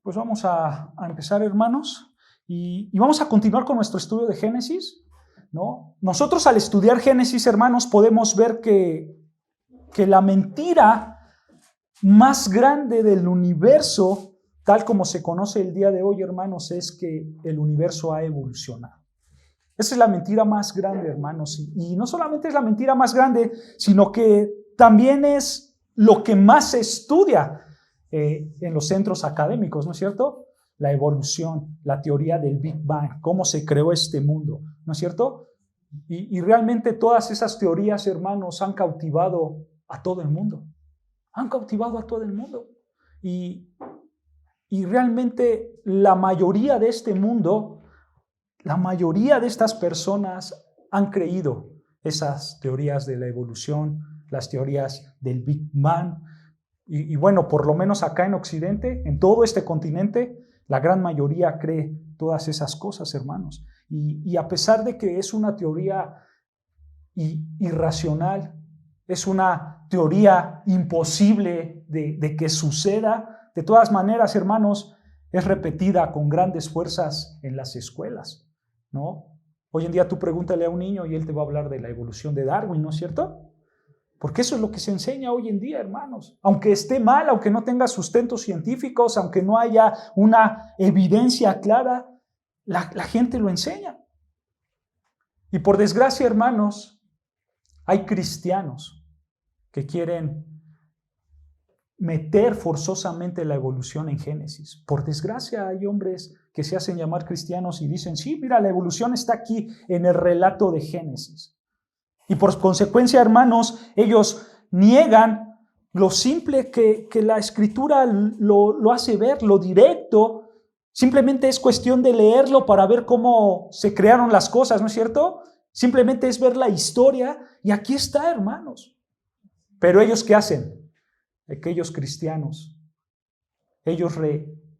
Pues vamos a empezar, hermanos, y vamos a continuar con nuestro estudio de Génesis, ¿no? Nosotros al estudiar Génesis, hermanos, podemos ver que la mentira más grande del universo, tal como se conoce el día de hoy, hermanos, es que el universo ha evolucionado. Esa es la mentira más grande, hermanos, y no solamente es la mentira más grande, sino que también es lo que más se estudia en los centros académicos, ¿no es cierto? La evolución, la teoría del Big Bang, cómo se creó este mundo, ¿no es cierto? Y realmente todas esas teorías, hermanos, han cautivado a todo el mundo. Han cautivado a todo el mundo. Y realmente la mayoría de este mundo, la mayoría de estas personas han creído esas teorías de la evolución, las teorías del Big Bang. Y bueno, por lo menos acá en Occidente, en todo este continente, la gran mayoría cree todas esas cosas, hermanos. Y a pesar de que es una teoría irracional, es una teoría imposible de que suceda, de todas maneras, hermanos, es repetida con grandes fuerzas en las escuelas, ¿no? Hoy en día tú pregúntale a un niño y él te va a hablar de la evolución de Darwin, ¿no es cierto? Porque eso es lo que se enseña hoy en día, hermanos. Aunque esté mal, aunque no tenga sustentos científicos, aunque no haya una evidencia clara, la gente lo enseña. Y por desgracia, hermanos, hay cristianos que quieren meter forzosamente la evolución en Génesis. Por desgracia, hay hombres que se hacen llamar cristianos y dicen, sí, mira, la evolución está aquí en el relato de Génesis. Y por consecuencia, hermanos, ellos niegan lo simple que la Escritura lo hace ver, lo directo. Simplemente es cuestión de leerlo para ver cómo se crearon las cosas, ¿no es cierto? Simplemente es ver la historia y aquí está, hermanos. Pero ellos, ¿qué hacen? Aquellos cristianos, ellos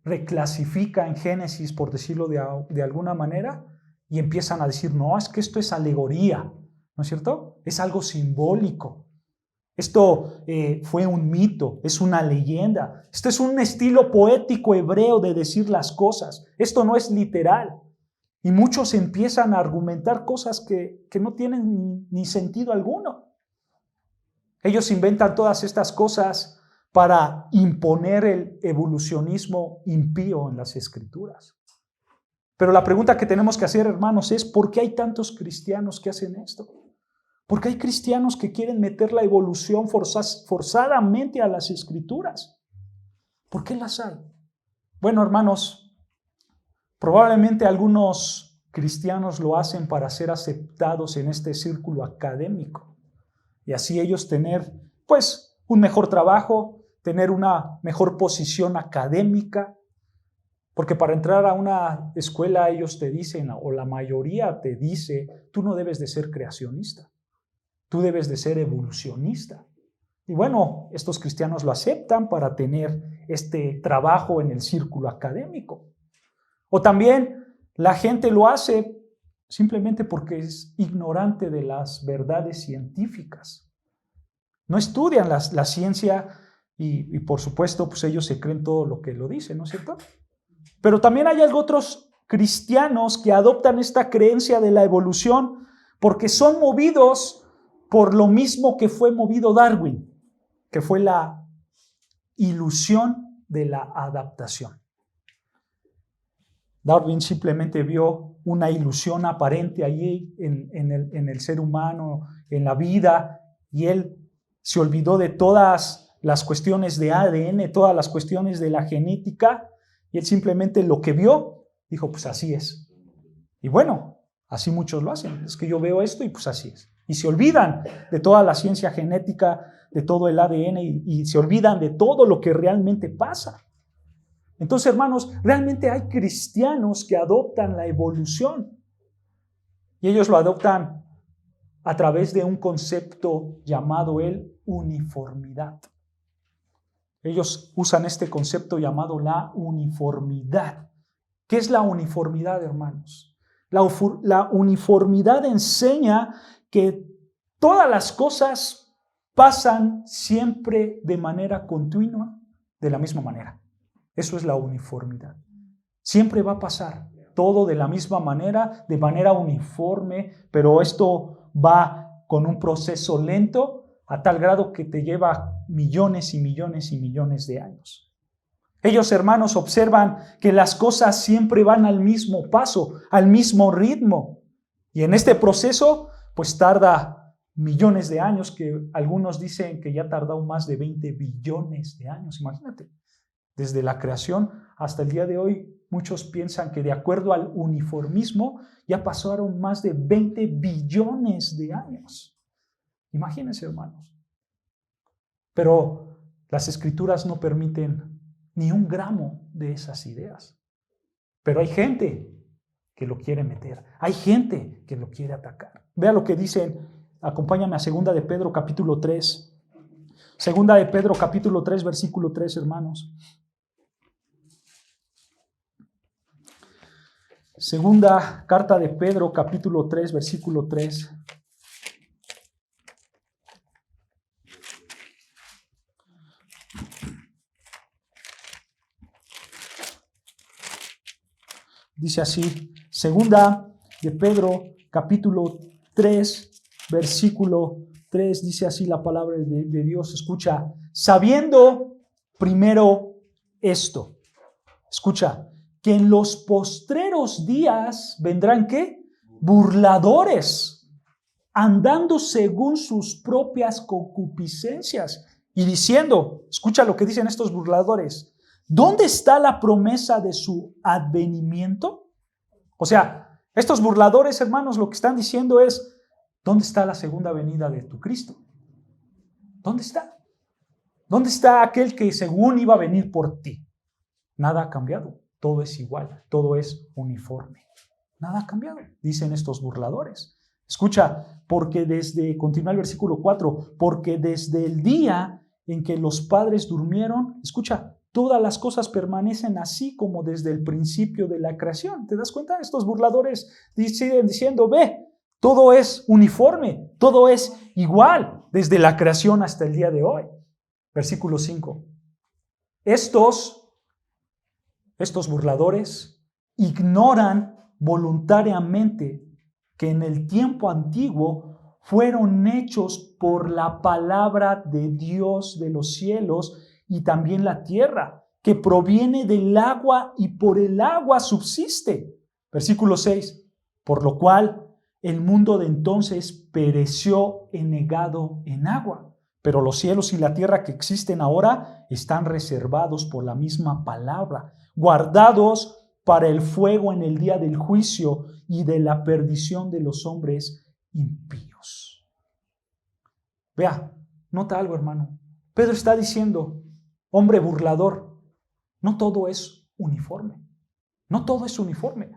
reclasifican Génesis, por decirlo de alguna manera, y empiezan a decir, no, es que esto es alegoría, ¿no es cierto? Es algo simbólico. Esto fue un mito, es una leyenda. Esto es un estilo poético hebreo de decir las cosas. Esto no es literal. Y muchos empiezan a argumentar cosas que no tienen ni sentido alguno. Ellos inventan todas estas cosas para imponer el evolucionismo impío en las Escrituras. Pero la pregunta que tenemos que hacer, hermanos, es ¿por qué hay tantos cristianos que hacen esto? ¿Por qué hay cristianos que quieren meter la evolución forzadamente a las Escrituras? ¿Por qué las hay? Bueno, hermanos, probablemente algunos cristianos lo hacen para ser aceptados en este círculo académico y así ellos tener, pues, un mejor trabajo, tener una mejor posición académica, porque para entrar a una escuela ellos te dicen, o la mayoría te dice, tú no debes de ser creacionista, tú debes de ser evolucionista. Y bueno, estos cristianos lo aceptan para tener este trabajo en el círculo académico. O también la gente lo hace simplemente porque es ignorante de las verdades científicas. No estudian la ciencia y por supuesto, pues ellos se creen todo lo que lo dicen, ¿no es cierto? Pero también hay otros cristianos que adoptan esta creencia de la evolución porque son movidos por lo mismo que fue movido Darwin, que fue la ilusión de la adaptación. Darwin simplemente vio una ilusión aparente allí en el ser humano, en la vida, y él se olvidó de todas las cuestiones de ADN, todas las cuestiones de la genética, y él simplemente lo que vio, dijo, pues así es. Y bueno, así muchos lo hacen, es que yo veo esto y pues así es. Y se olvidan de toda la ciencia genética, de todo el ADN, y se olvidan de todo lo que realmente pasa. Entonces, hermanos, realmente hay cristianos que adoptan la evolución y ellos lo adoptan a través de un concepto llamado uniformidad. Ellos usan este concepto llamado la uniformidad. ¿Qué es la uniformidad, hermanos? La uniformidad enseña que todas las cosas pasan siempre de manera continua, de la misma manera. Eso es la uniformidad. Siempre va a pasar todo de la misma manera, de manera uniforme, pero esto va con un proceso lento a tal grado que te lleva millones y millones y millones de años. Ellos, hermanos, observan que las cosas siempre van al mismo paso, al mismo ritmo. Y en este proceso, pues tarda millones de años, que algunos dicen que ya tardó más de 20 billones de años. Imagínate, desde la creación hasta el día de hoy, muchos piensan que de acuerdo al uniformismo, ya pasaron más de 20 billones de años. Imagínense, hermanos. Pero las Escrituras no permiten ni un gramo de esas ideas. Pero hay gente que lo quiere meter. Hay gente que lo quiere atacar. Vea lo que dicen. Acompáñame a 2 de Pedro capítulo 3. 2 de Pedro capítulo 3, versículo 3, hermanos. Segunda carta de Pedro capítulo 3, versículo 3. Dice así, 2 de Pedro, capítulo 3, versículo 3, dice así la palabra de Dios. Escucha, sabiendo primero esto, escucha, que en los postreros días vendrán, ¿qué? Burladores, andando según sus propias concupiscencias y diciendo, escucha lo que dicen estos burladores, ¿dónde está la promesa de su advenimiento? O sea, estos burladores, hermanos, lo que están diciendo es, ¿dónde está la segunda venida de tu Cristo? ¿Dónde está? ¿Dónde está aquel que según iba a venir por ti? Nada ha cambiado, todo es igual, todo es uniforme. Nada ha cambiado, dicen estos burladores. Escucha, continúa el versículo 4, porque desde el día en que los padres durmieron, escucha, todas las cosas permanecen así como desde el principio de la creación. ¿Te das cuenta? Estos burladores siguen diciendo, ve, todo es uniforme, todo es igual desde la creación hasta el día de hoy. Versículo 5. Estos burladores ignoran voluntariamente que en el tiempo antiguo fueron hechos por la palabra de Dios de los cielos y también la tierra, que proviene del agua y por el agua subsiste. Versículo 6. Por lo cual el mundo de entonces pereció anegado en agua, pero los cielos y la tierra que existen ahora están reservados por la misma palabra, guardados para el fuego en el día del juicio y de la perdición de los hombres impíos. Vea, nota algo, hermano. Pedro está diciendo, hombre burlador, no todo es uniforme. No todo es uniforme.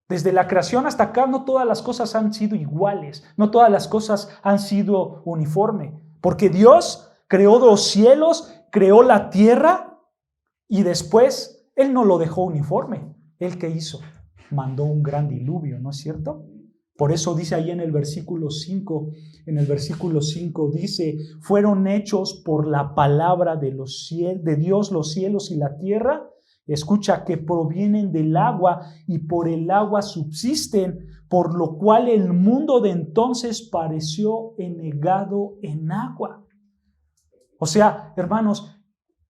Desde la creación hasta acá, no todas las cosas han sido iguales. No todas las cosas han sido uniforme. Porque Dios creó los cielos, creó la tierra y después Él no lo dejó uniforme. ¿Él qué hizo? Mandó un gran diluvio, ¿no es cierto? Por eso dice ahí en el versículo 5, dice, fueron hechos por la palabra de Dios los cielos y la tierra, escucha, que provienen del agua y por el agua subsisten, por lo cual el mundo de entonces pareció anegado en agua. O sea, hermanos,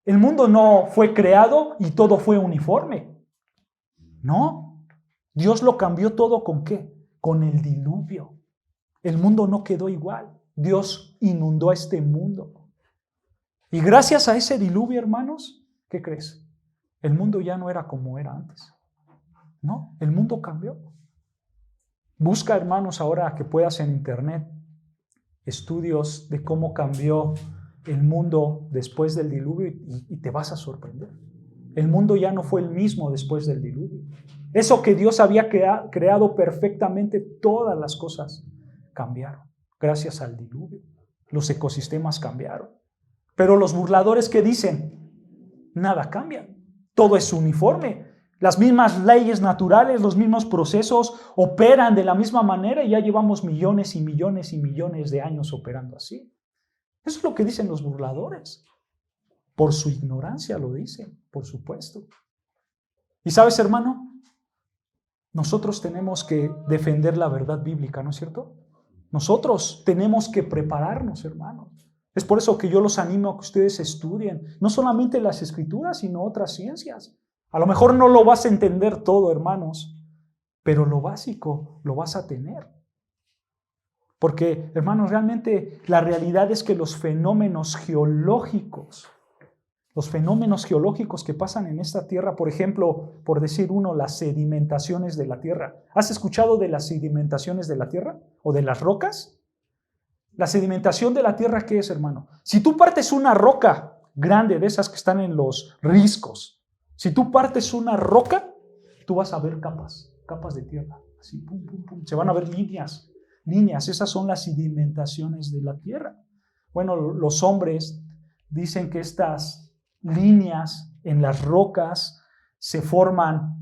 el mundo no fue creado y todo fue uniforme. No, Dios lo cambió todo ¿con qué? Con el diluvio. El mundo no quedó igual. Dios inundó a este mundo. Y gracias a ese diluvio, hermanos, ¿qué crees? El mundo ya no era como era antes. No, el mundo cambió. Busca, hermanos, ahora que puedas en internet, estudios de cómo cambió el mundo después del diluvio y te vas a sorprender. El mundo ya no fue el mismo después del diluvio. Eso que Dios había creado perfectamente, todas las cosas cambiaron gracias al diluvio. Los ecosistemas cambiaron. Pero los burladores, ¿qué dicen? Nada cambia. Todo es uniforme. Las mismas leyes naturales, los mismos procesos operan de la misma manera y ya llevamos millones y millones y millones de años operando así. Eso es lo que dicen los burladores. Por su ignorancia lo dicen, por supuesto. Y sabes, hermano, nosotros tenemos que defender la verdad bíblica, ¿no es cierto? Nosotros tenemos que prepararnos, hermanos. Es por eso que yo los animo a que ustedes estudien, no solamente las Escrituras, sino otras ciencias. A lo mejor no lo vas a entender todo, hermanos, pero lo básico lo vas a tener. Porque, hermanos, realmente la realidad es que los fenómenos geológicos que pasan en esta tierra, por ejemplo, por decir uno, las sedimentaciones de la tierra. ¿Has escuchado de las sedimentaciones de la tierra o de las rocas? La sedimentación de la tierra, ¿qué es, hermano? Si tú partes una roca grande de esas que están en los riscos, si tú partes una roca, tú vas a ver capas de tierra. Así, pum, pum, pum. Se van a ver líneas. Esas son las sedimentaciones de la tierra. Bueno, los hombres dicen que estas líneas en las rocas se forman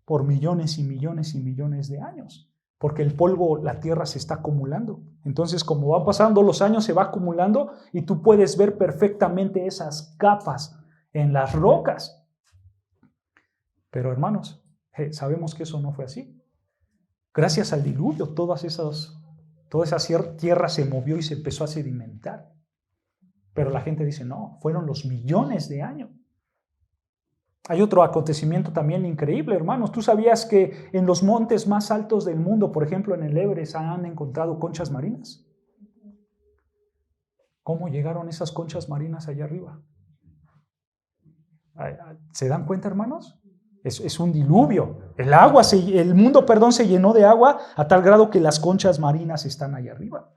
por millones y millones y millones de años, porque el polvo, la tierra se está acumulando. Entonces, como van pasando los años, se va acumulando y tú puedes ver perfectamente esas capas en las rocas. Pero, hermanos, sabemos que eso no fue así. Gracias al diluvio, toda esa tierra se movió y se empezó a sedimentar. Pero la gente dice, no, fueron los millones de años. Hay otro acontecimiento también increíble, hermanos. ¿Tú sabías que en los montes más altos del mundo, por ejemplo en el Everest, han encontrado conchas marinas? ¿Cómo llegaron esas conchas marinas allá arriba? ¿Se dan cuenta, hermanos? Es un diluvio. El mundo se llenó de agua a tal grado que las conchas marinas están allá arriba.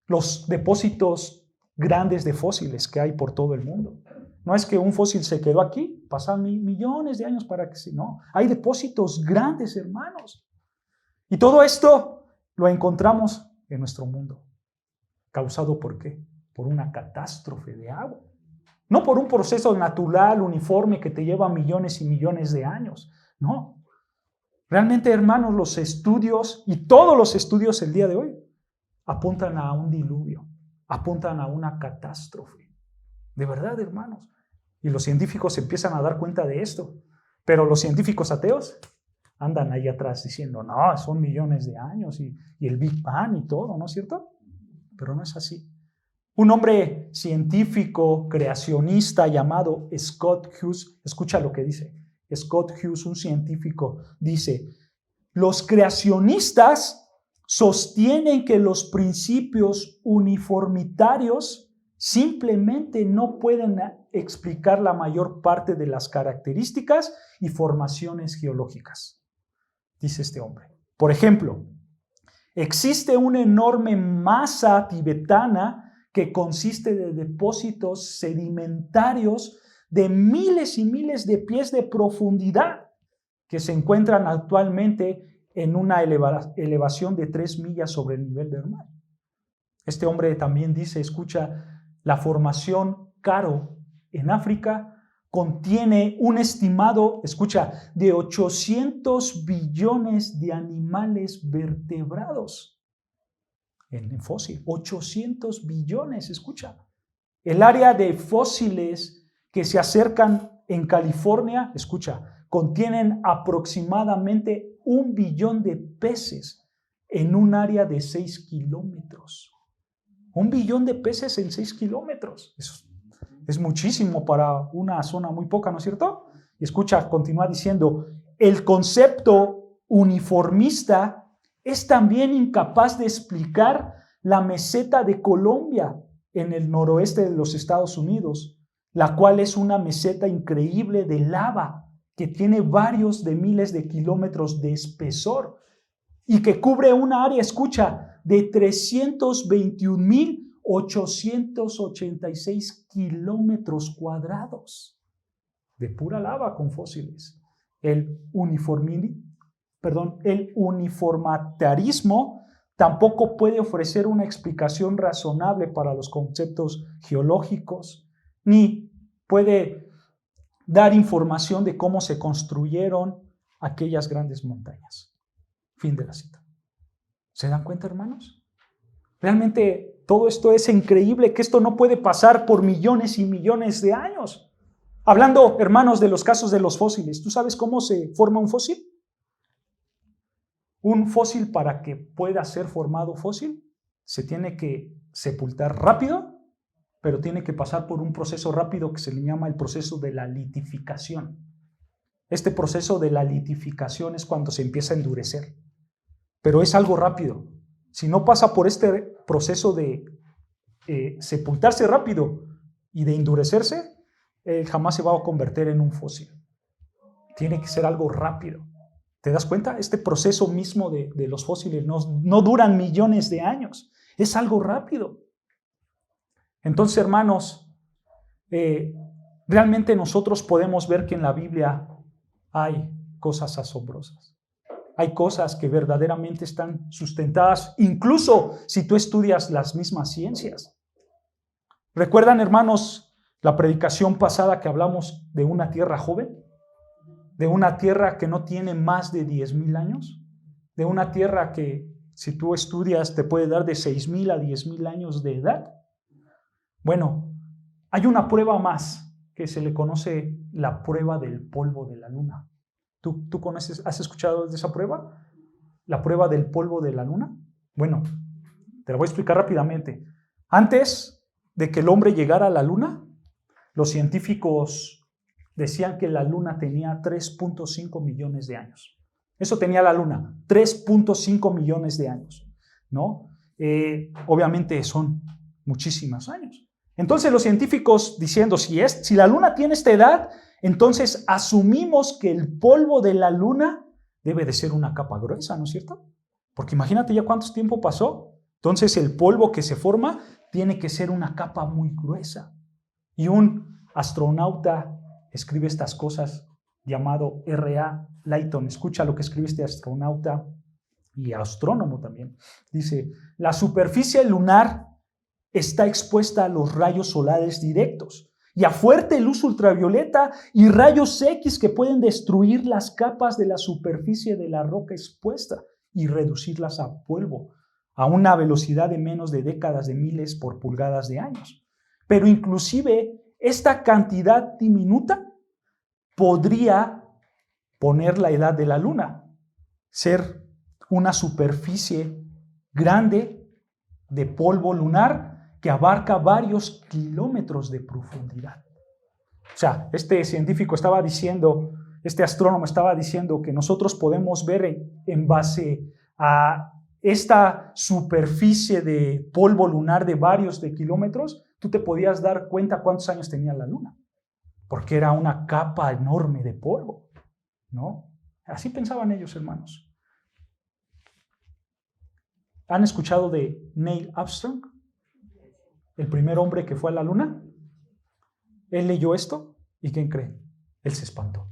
Los depósitos grandes de fósiles que hay por todo el mundo. No es que un fósil se quedó aquí, pasan millones de años para que no. Hay depósitos grandes, hermanos. Y todo esto lo encontramos en nuestro mundo. ¿Causado por qué? Por una catástrofe de agua. No por un proceso natural, uniforme, que te lleva millones y millones de años. No. Realmente, hermanos, los estudios, y todos los estudios el día de hoy, apuntan a un diluvio, apuntan a una catástrofe. De verdad, hermanos. Y los científicos empiezan a dar cuenta de esto. Pero los científicos ateos andan ahí atrás diciendo, no, son millones de años y el Big Bang y todo, ¿no es cierto? Pero no es así. Un hombre científico, creacionista llamado Scott Hughes, escucha lo que dice. Scott Hughes, un científico, dice, los creacionistas sostienen que los principios uniformitarios simplemente no pueden explicar la mayor parte de las características y formaciones geológicas, dice este hombre. Por ejemplo, existe una enorme masa tibetana que consiste de depósitos sedimentarios de miles y miles de pies de profundidad que se encuentran actualmente en una elevación de 3 millas sobre el nivel del mar. Este hombre también dice, escucha, la formación Karo en África contiene un estimado, escucha, de 800 billones de animales vertebrados en fósil. 800 billones, escucha. El área de fósiles que se acercan en California, escucha, contienen aproximadamente 1 billón de peces en un área de 6 kilómetros. 1 billón de peces en 6 kilómetros. Es muchísimo para una zona muy poca, ¿no es cierto? Y escucha, continúa diciendo, el concepto uniformista es también incapaz de explicar la meseta de Colombia en el noroeste de los Estados Unidos, la cual es una meseta increíble de lava que tiene varios de miles de kilómetros de espesor y que cubre una área, escucha, de 321.886 kilómetros cuadrados de pura lava con fósiles. El uniformitarismo tampoco puede ofrecer una explicación razonable para los conceptos geológicos, ni puede dar información de cómo se construyeron aquellas grandes montañas. Fin de la cita. ¿Se dan cuenta, hermanos? Realmente todo esto es increíble, que esto no puede pasar por millones y millones de años. Hablando, hermanos, de los casos de los fósiles, ¿tú sabes cómo se forma un fósil? Un fósil, para que pueda ser formado fósil, se tiene que sepultar rápido, pero tiene que pasar por un proceso rápido que se le llama el proceso de la litificación. Este proceso de la litificación es cuando se empieza a endurecer, pero es algo rápido. Si no pasa por este proceso de sepultarse rápido y de endurecerse, jamás se va a convertir en un fósil. Tiene que ser algo rápido. ¿Te das cuenta? Este proceso mismo de los fósiles no duran millones de años. Es algo rápido. Entonces, hermanos, realmente nosotros podemos ver que en la Biblia hay cosas asombrosas. Hay cosas que verdaderamente están sustentadas, incluso si tú estudias las mismas ciencias. ¿Recuerdan, hermanos, la predicación pasada que hablamos de una tierra joven? De una tierra que no tiene más de 10,000 años. De una tierra que, si tú estudias, te puede dar de 6,000 a 10,000 años de edad. Bueno, hay una prueba más que se le conoce la prueba del polvo de la luna. ¿Tú conoces, has escuchado de esa prueba? ¿La prueba del polvo de la luna? Bueno, te la voy a explicar rápidamente. Antes de que el hombre llegara a la luna, los científicos decían que la luna tenía 3.5 millones de años. Eso tenía la luna, 3.5 millones de años, ¿no? Obviamente son muchísimos años. Entonces los científicos diciendo, si la luna tiene esta edad, entonces asumimos que el polvo de la luna debe de ser una capa gruesa, ¿no es cierto? Porque imagínate ya cuánto tiempo pasó. Entonces el polvo que se forma tiene que ser una capa muy gruesa. Y un astronauta escribe estas cosas llamado R.A. Layton. Escucha lo que escribe este astronauta y astrónomo también. Dice, la superficie lunar está expuesta a los rayos solares directos y a fuerte luz ultravioleta y rayos X que pueden destruir las capas de la superficie de la roca expuesta y reducirlas a polvo a una velocidad de menos de décadas de miles por pulgadas de años. Pero inclusive esta cantidad diminuta podría poner la edad de la luna, ser una superficie grande de polvo lunar que abarca varios kilómetros de profundidad. O sea, este científico estaba diciendo, este astrónomo estaba diciendo que nosotros podemos ver en base a esta superficie de polvo lunar de varios de kilómetros, tú te podías dar cuenta cuántos años tenía la luna, porque era una capa enorme de polvo, ¿no? Así pensaban ellos, hermanos. ¿Han escuchado de Neil Armstrong? El primer hombre que fue a la luna. Él leyó esto y ¿quién cree? Él se espantó.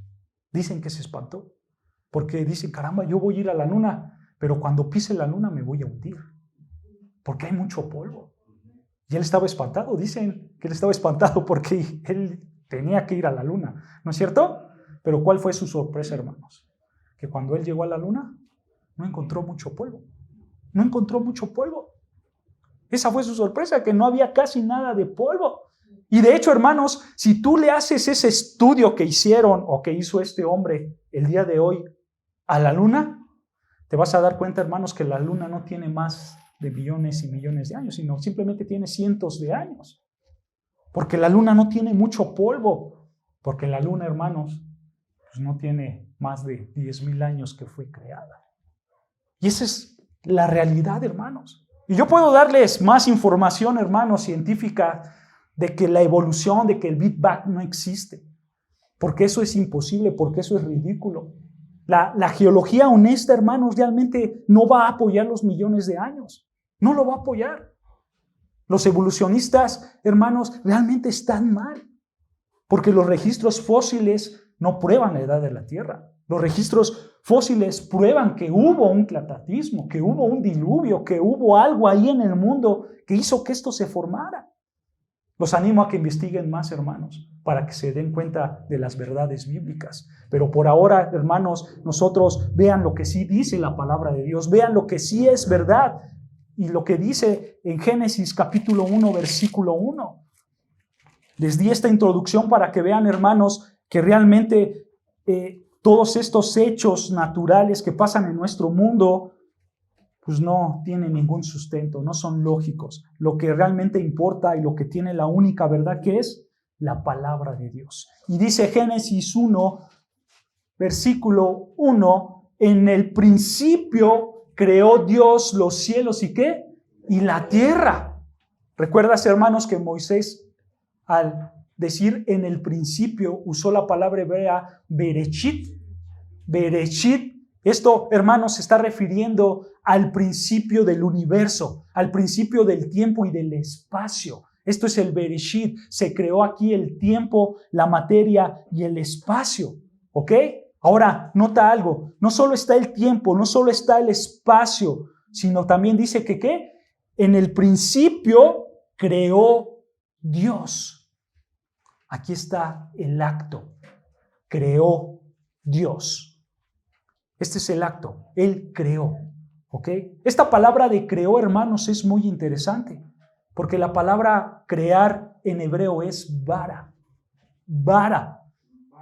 Dicen que se espantó porque dicen, caramba, yo voy a ir a la luna, pero cuando pise la luna me voy a hundir porque hay mucho polvo. Y él estaba espantado. Dicen que él estaba espantado porque él tenía que ir a la luna, ¿no es cierto? Pero ¿cuál fue su sorpresa, hermanos? Que cuando él llegó a la luna no encontró mucho polvo. No encontró mucho polvo. Esa fue su sorpresa, que no había casi nada de polvo. Y de hecho, hermanos, si tú le haces ese estudio que hicieron o que hizo este hombre el día de hoy a la luna, te vas a dar cuenta, hermanos, que la luna no tiene más de millones y millones de años, sino simplemente tiene cientos de años. Porque la luna no tiene mucho polvo. Porque la luna, hermanos, pues no tiene más de 10,000 años que fue creada. Y esa es la realidad, hermanos. Y yo puedo darles más información, hermanos, científica, de que la evolución, de que el Big Bang no existe. Porque eso es imposible, porque eso es ridículo. La geología honesta, hermanos, realmente no va a apoyar los millones de años. No lo va a apoyar. Los evolucionistas, hermanos, realmente están mal. Porque los registros fósiles no prueban la edad de la Tierra. Los registros fósiles prueban que hubo un cataclismo, que hubo un diluvio, que hubo algo ahí en el mundo que hizo que esto se formara. Los animo a que investiguen más, hermanos, para que se den cuenta de las verdades bíblicas. Pero por ahora, hermanos, nosotros vean lo que sí dice la palabra de Dios, vean lo que sí es verdad. y lo que dice en Génesis capítulo 1, versículo 1. Les di esta introducción para que vean, hermanos, que realmente todos estos hechos naturales que pasan en nuestro mundo, pues no tienen ningún sustento, no son lógicos. Lo que realmente importa y lo que tiene la única verdad que es la palabra de Dios. Y dice Génesis 1, versículo 1, en el principio creó Dios los cielos y ¿qué? Y la tierra. ¿Recuerdas, hermanos, que Moisés, al decir en el principio, usó la palabra hebrea Bereshit? Bereshit. Esto, hermanos, se está refiriendo al principio del universo, al principio del tiempo y del espacio. Esto es el Bereshit. Se creó aquí el tiempo, la materia y el espacio. ¿Ok? Ahora, nota algo. No solo está el tiempo, no solo está el espacio, sino también dice que ¿qué? En el principio creó Dios. Aquí está el acto. Creó Dios. Este es el acto. Él creó. ¿Ok? Esta palabra de creó, hermanos, es muy interesante. Porque la palabra crear en hebreo es bara. Bara.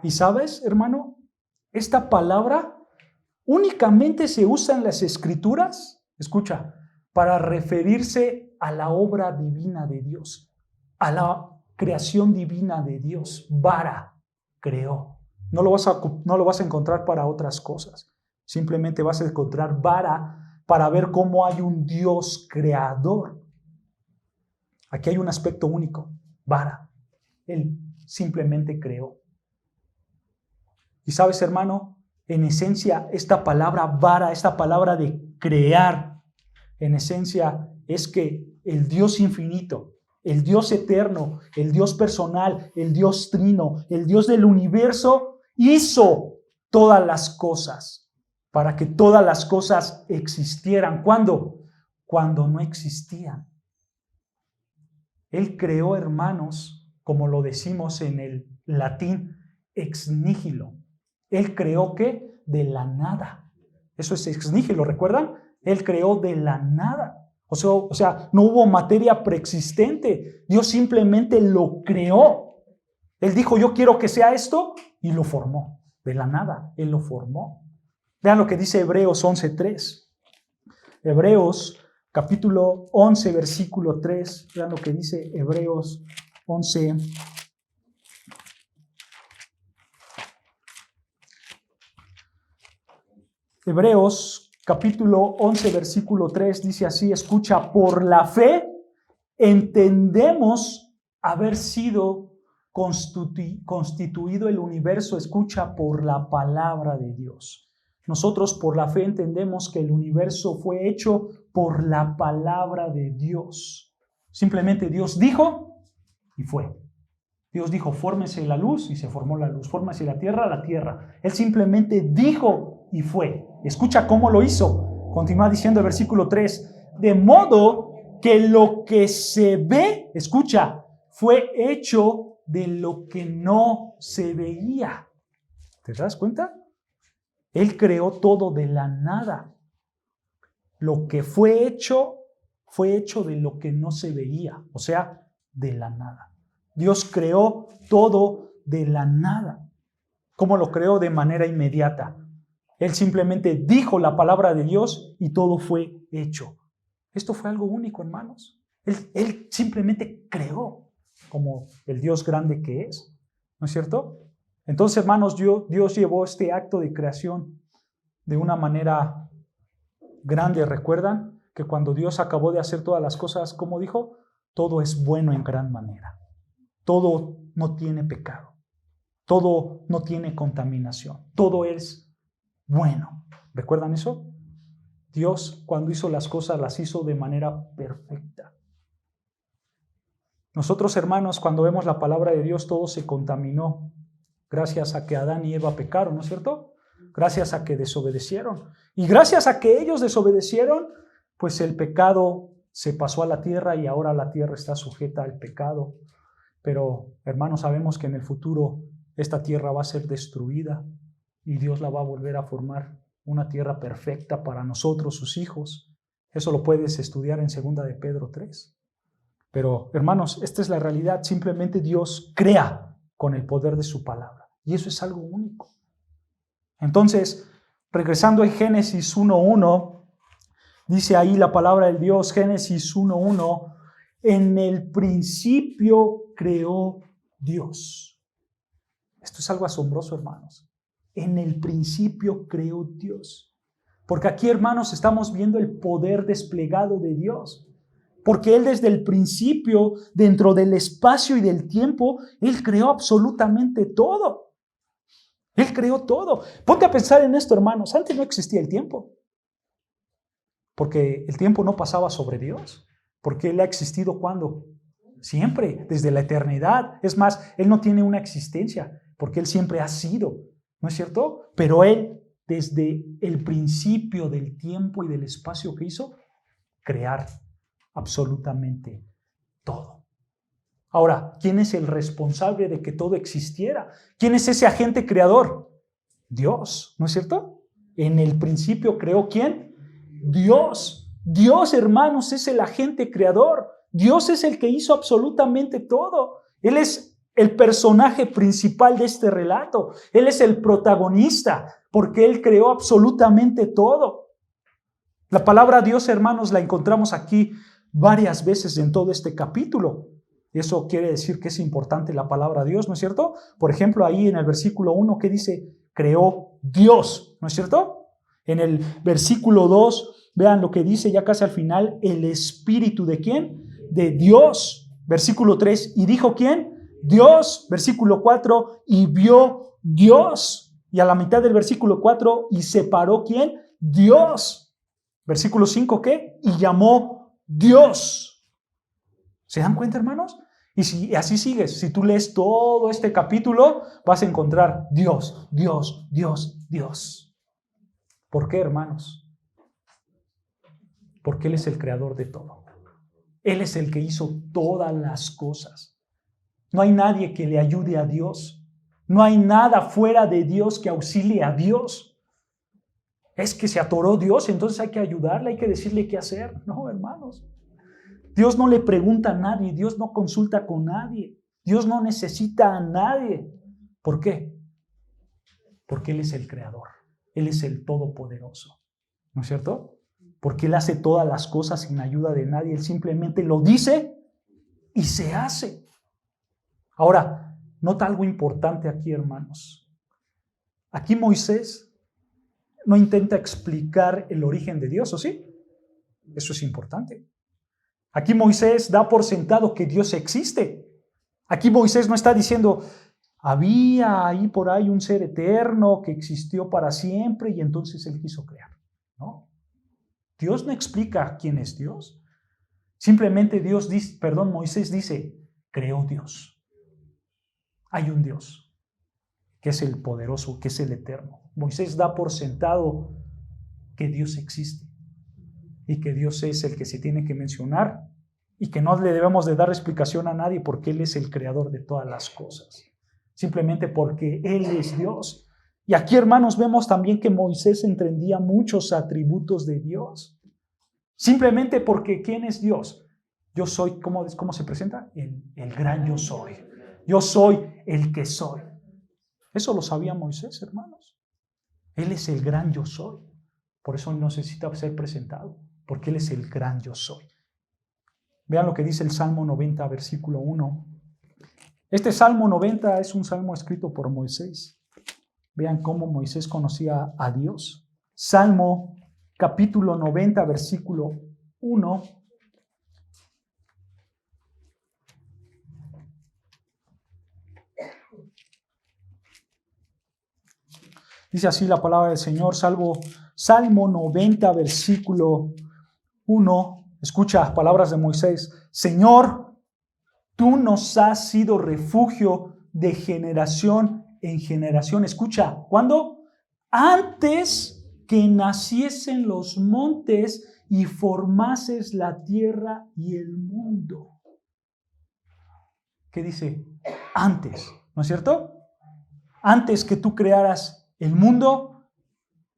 ¿Y sabes, hermano? Esta palabra únicamente se usa en las Escrituras, escucha, para referirse a la obra divina de Dios, a la creación divina de Dios. Bara, creó. No lo vas a encontrar para otras cosas. Simplemente vas a encontrar bara para ver cómo hay un Dios creador. Aquí hay un aspecto único, bara. Él simplemente creó. Y sabes, hermano, en esencia, esta palabra bara, esta palabra de crear, en esencia es que el Dios infinito, el Dios eterno, el Dios personal, el Dios trino, el Dios del universo, hizo todas las cosas para que todas las cosas existieran. ¿Cuándo? Cuando no existían. Él creó, hermanos, como lo decimos en el latín, ex nihilo. Él creó ¿qué? De la nada. Eso es ex nihilo, ¿recuerdan? Él creó de la nada. O sea, no hubo materia preexistente. Dios simplemente lo creó. Él dijo, yo quiero que sea esto, y lo formó. De la nada, Él lo formó. Vean lo que dice Hebreos 11:3. Hebreos capítulo 11, versículo 3. Vean lo que dice Hebreos 11. Hebreos capítulo 11, versículo 3 dice así, escucha, por la fe entendemos haber sido constituido el universo, escucha, por la palabra de Dios. Nosotros por la fe entendemos que el universo fue hecho por la palabra de Dios. Simplemente Dios dijo y fue. Dios dijo, fórmese la luz y se formó la luz. Fórmese la tierra. Él simplemente dijo y fue. Escucha cómo lo hizo. Continúa diciendo el versículo 3. De modo que lo que se ve, escucha, fue hecho de lo que no se veía. ¿Te das cuenta? Él creó todo de la nada. Lo que fue hecho de lo que no se veía. O sea, de la nada. Dios creó todo de la nada. ¿Cómo lo creó? De manera inmediata. Él simplemente dijo la palabra de Dios y todo fue hecho. Esto fue algo único, hermanos. Él simplemente creó como el Dios grande que es. ¿No es cierto? Entonces, hermanos, Dios llevó este acto de creación de una manera grande. ¿Recuerdan que cuando Dios acabó de hacer todas las cosas, como dijo? Todo es bueno en gran manera. Todo no tiene pecado. Todo no tiene contaminación. Todo es bueno. ¿Recuerdan eso? Dios, cuando hizo las cosas, las hizo de manera perfecta. Nosotros, hermanos, cuando vemos la palabra de Dios, todo se contaminó gracias a que Adán y Eva pecaron, ¿no es cierto? Gracias a que desobedecieron. Y gracias a que ellos desobedecieron, pues el pecado se pasó a la tierra y ahora la tierra está sujeta al pecado. Pero, hermanos, sabemos que en el futuro esta tierra va a ser destruida y Dios la va a volver a formar una tierra perfecta para nosotros, sus hijos. Eso lo puedes estudiar en 2 de Pedro 3. Pero, hermanos, esta es la realidad. Simplemente Dios crea con el poder de su palabra. Y eso es algo único. Entonces, regresando a Génesis 1:1, dice ahí la palabra del Dios, Génesis 1:1, en el principio creó Dios. Esto es algo asombroso, hermanos. En el principio creó Dios. Porque aquí, hermanos, estamos viendo el poder desplegado de Dios. Porque Él desde el principio, dentro del espacio y del tiempo, Él creó absolutamente todo. Él creó todo. Ponte a pensar en esto, hermanos. Antes no existía el tiempo. Porque el tiempo no pasaba sobre Dios. Porque Él ha existido ¿cuándo? Siempre, desde la eternidad. Es más, Él no tiene una existencia, porque Él siempre ha sido. ¿No es cierto? Pero Él, desde el principio del tiempo y del espacio que hizo, crear absolutamente todo. Ahora, ¿quién es el responsable de que todo existiera? ¿Quién es ese agente creador? Dios, ¿no es cierto? En el principio creó ¿quién? Dios. Dios, hermanos, es el agente creador. Dios es el que hizo absolutamente todo. Él es el personaje principal de este relato. Él es el protagonista, porque Él creó absolutamente todo. La palabra Dios, hermanos, la encontramos aquí varias veces en todo este capítulo. Eso quiere decir que es importante la palabra Dios, ¿no es cierto? Por ejemplo, ahí en el versículo 1, ¿qué dice? Creó Dios, ¿no es cierto? En el versículo 2, vean lo que dice ya casi al final, el Espíritu ¿de quién? De Dios. Versículo 3, ¿y dijo quién? Dios. Versículo 4, y vio Dios. Y a la mitad del versículo 4, ¿y separó quién? Dios. Versículo 5, ¿qué? Y llamó Dios. ¿Se dan cuenta, hermanos? Y si así sigues, si tú lees todo este capítulo, vas a encontrar Dios, Dios, Dios, Dios. ¿Por qué, hermanos? Porque Él es el creador de todo. Él es el que hizo todas las cosas. No hay nadie que le ayude a Dios. No hay nada fuera de Dios que auxilie a Dios. Es que se atoró Dios, entonces hay que ayudarle, hay que decirle qué hacer. No, hermanos. Dios no le pregunta a nadie, Dios no consulta con nadie, Dios no necesita a nadie. ¿Por qué? Porque Él es el creador, Él es el todopoderoso, ¿no es cierto? Porque Él hace todas las cosas sin ayuda de nadie, Él simplemente lo dice y se hace. Ahora, nota algo importante aquí, hermanos. Aquí Moisés no intenta explicar el origen de Dios, ¿o sí? Eso es importante. Aquí Moisés da por sentado que Dios existe. Aquí Moisés no está diciendo, había ahí por ahí un ser eterno que existió para siempre y entonces Él quiso crear. No. Dios no explica quién es Dios. Simplemente Moisés dice, creó Dios. Hay un Dios, que es el poderoso, que es el eterno. Moisés da por sentado que Dios existe. Y que Dios es el que se tiene que mencionar y que no le debemos de dar explicación a nadie porque Él es el creador de todas las cosas. Simplemente porque Él es Dios. Y aquí, hermanos, vemos también que Moisés entendía muchos atributos de Dios. Simplemente porque ¿quién es Dios? Yo soy, ¿cómo se presenta? El gran yo soy. Yo soy el que soy. Eso lo sabía Moisés, hermanos. Él es el gran yo soy. Por eso no necesita ser presentado. Porque Él es el gran yo soy. Vean lo que dice el Salmo 90, versículo 1. Este Salmo 90 es un salmo escrito por Moisés. Vean cómo Moisés conocía a Dios. Salmo capítulo 90, versículo 1. Dice así la palabra del Señor, Salmo 90, versículo 1. Escucha palabras de Moisés. Señor, tú nos has sido refugio de generación en generación. Escucha, ¿cuándo? Antes que naciesen los montes y formases la tierra y el mundo. ¿Qué dice? Antes, ¿no es cierto? Antes que tú crearas el mundo,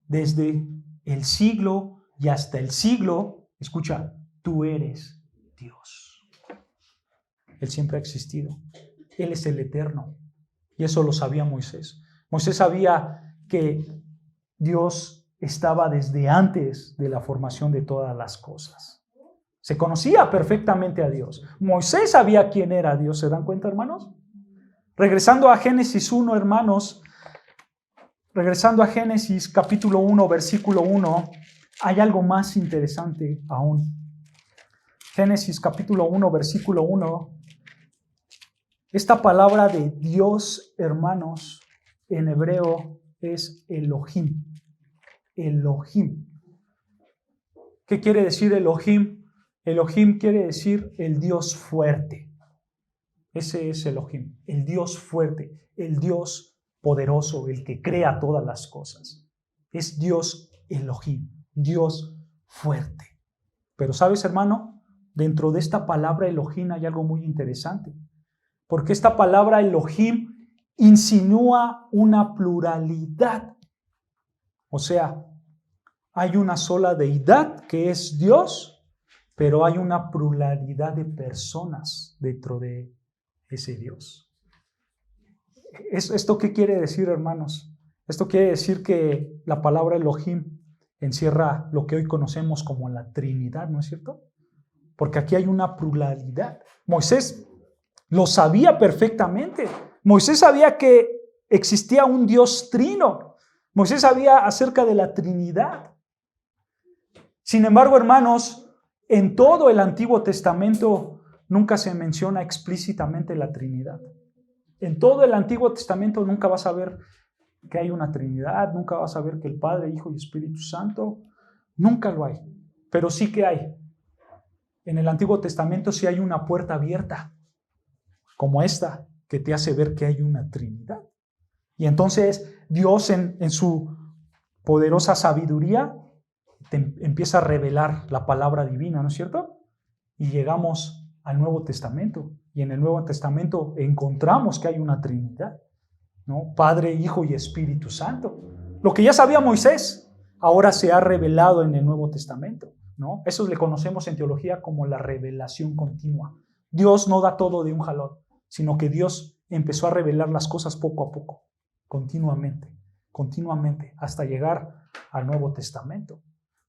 desde el siglo y hasta el siglo, Escucha, tú eres Dios. Él siempre ha existido. Él es el eterno. Y eso lo sabía Moisés. Moisés sabía que Dios estaba desde antes de la formación de todas las cosas. Se conocía perfectamente a Dios. Moisés sabía quién era Dios. ¿Se dan cuenta, hermanos? Regresando a Génesis 1, hermanos, regresando a Génesis capítulo 1, versículo 1, hay algo más interesante aún. Génesis capítulo 1, versículo 1. Esta palabra de Dios, hermanos, en hebreo es Elohim. Elohim. ¿Qué quiere decir Elohim? Elohim quiere decir el Dios fuerte. Ese es Elohim, el Dios fuerte, el Dios poderoso, el que crea todas las cosas. Es Dios Elohim, Dios fuerte. Pero ¿sabes, hermano? Dentro de esta palabra Elohim hay algo muy interesante. Porque esta palabra Elohim insinúa una pluralidad. O sea, hay una sola deidad que es Dios, pero hay una pluralidad de personas dentro de ese Dios. ¿Esto qué quiere decir, hermanos? Esto quiere decir que la palabra Elohim encierra lo que hoy conocemos como la Trinidad, ¿no es cierto? Porque aquí hay una pluralidad. Moisés lo sabía perfectamente. Moisés sabía que existía un Dios trino. Moisés sabía acerca de la Trinidad. Sin embargo, hermanos, en todo el Antiguo Testamento nunca se menciona explícitamente la Trinidad. En todo el Antiguo Testamento nunca vas a ver que hay una Trinidad, nunca vas a ver que el Padre, Hijo y Espíritu Santo, nunca lo hay. Pero sí que hay. En el Antiguo Testamento sí hay una puerta abierta, como esta, que te hace ver que hay una Trinidad. Y entonces Dios en su poderosa sabiduría te empieza a revelar la palabra divina, ¿no es cierto? Y llegamos al Nuevo Testamento. Y en el Nuevo Testamento encontramos que hay una Trinidad, ¿no? Padre, Hijo y Espíritu Santo. Lo que ya sabía Moisés, ahora se ha revelado en el Nuevo Testamento, ¿no? Eso le conocemos en teología como la revelación continua. Dios no da todo de un jalón, sino que Dios empezó a revelar las cosas poco a poco, continuamente, hasta llegar al Nuevo Testamento.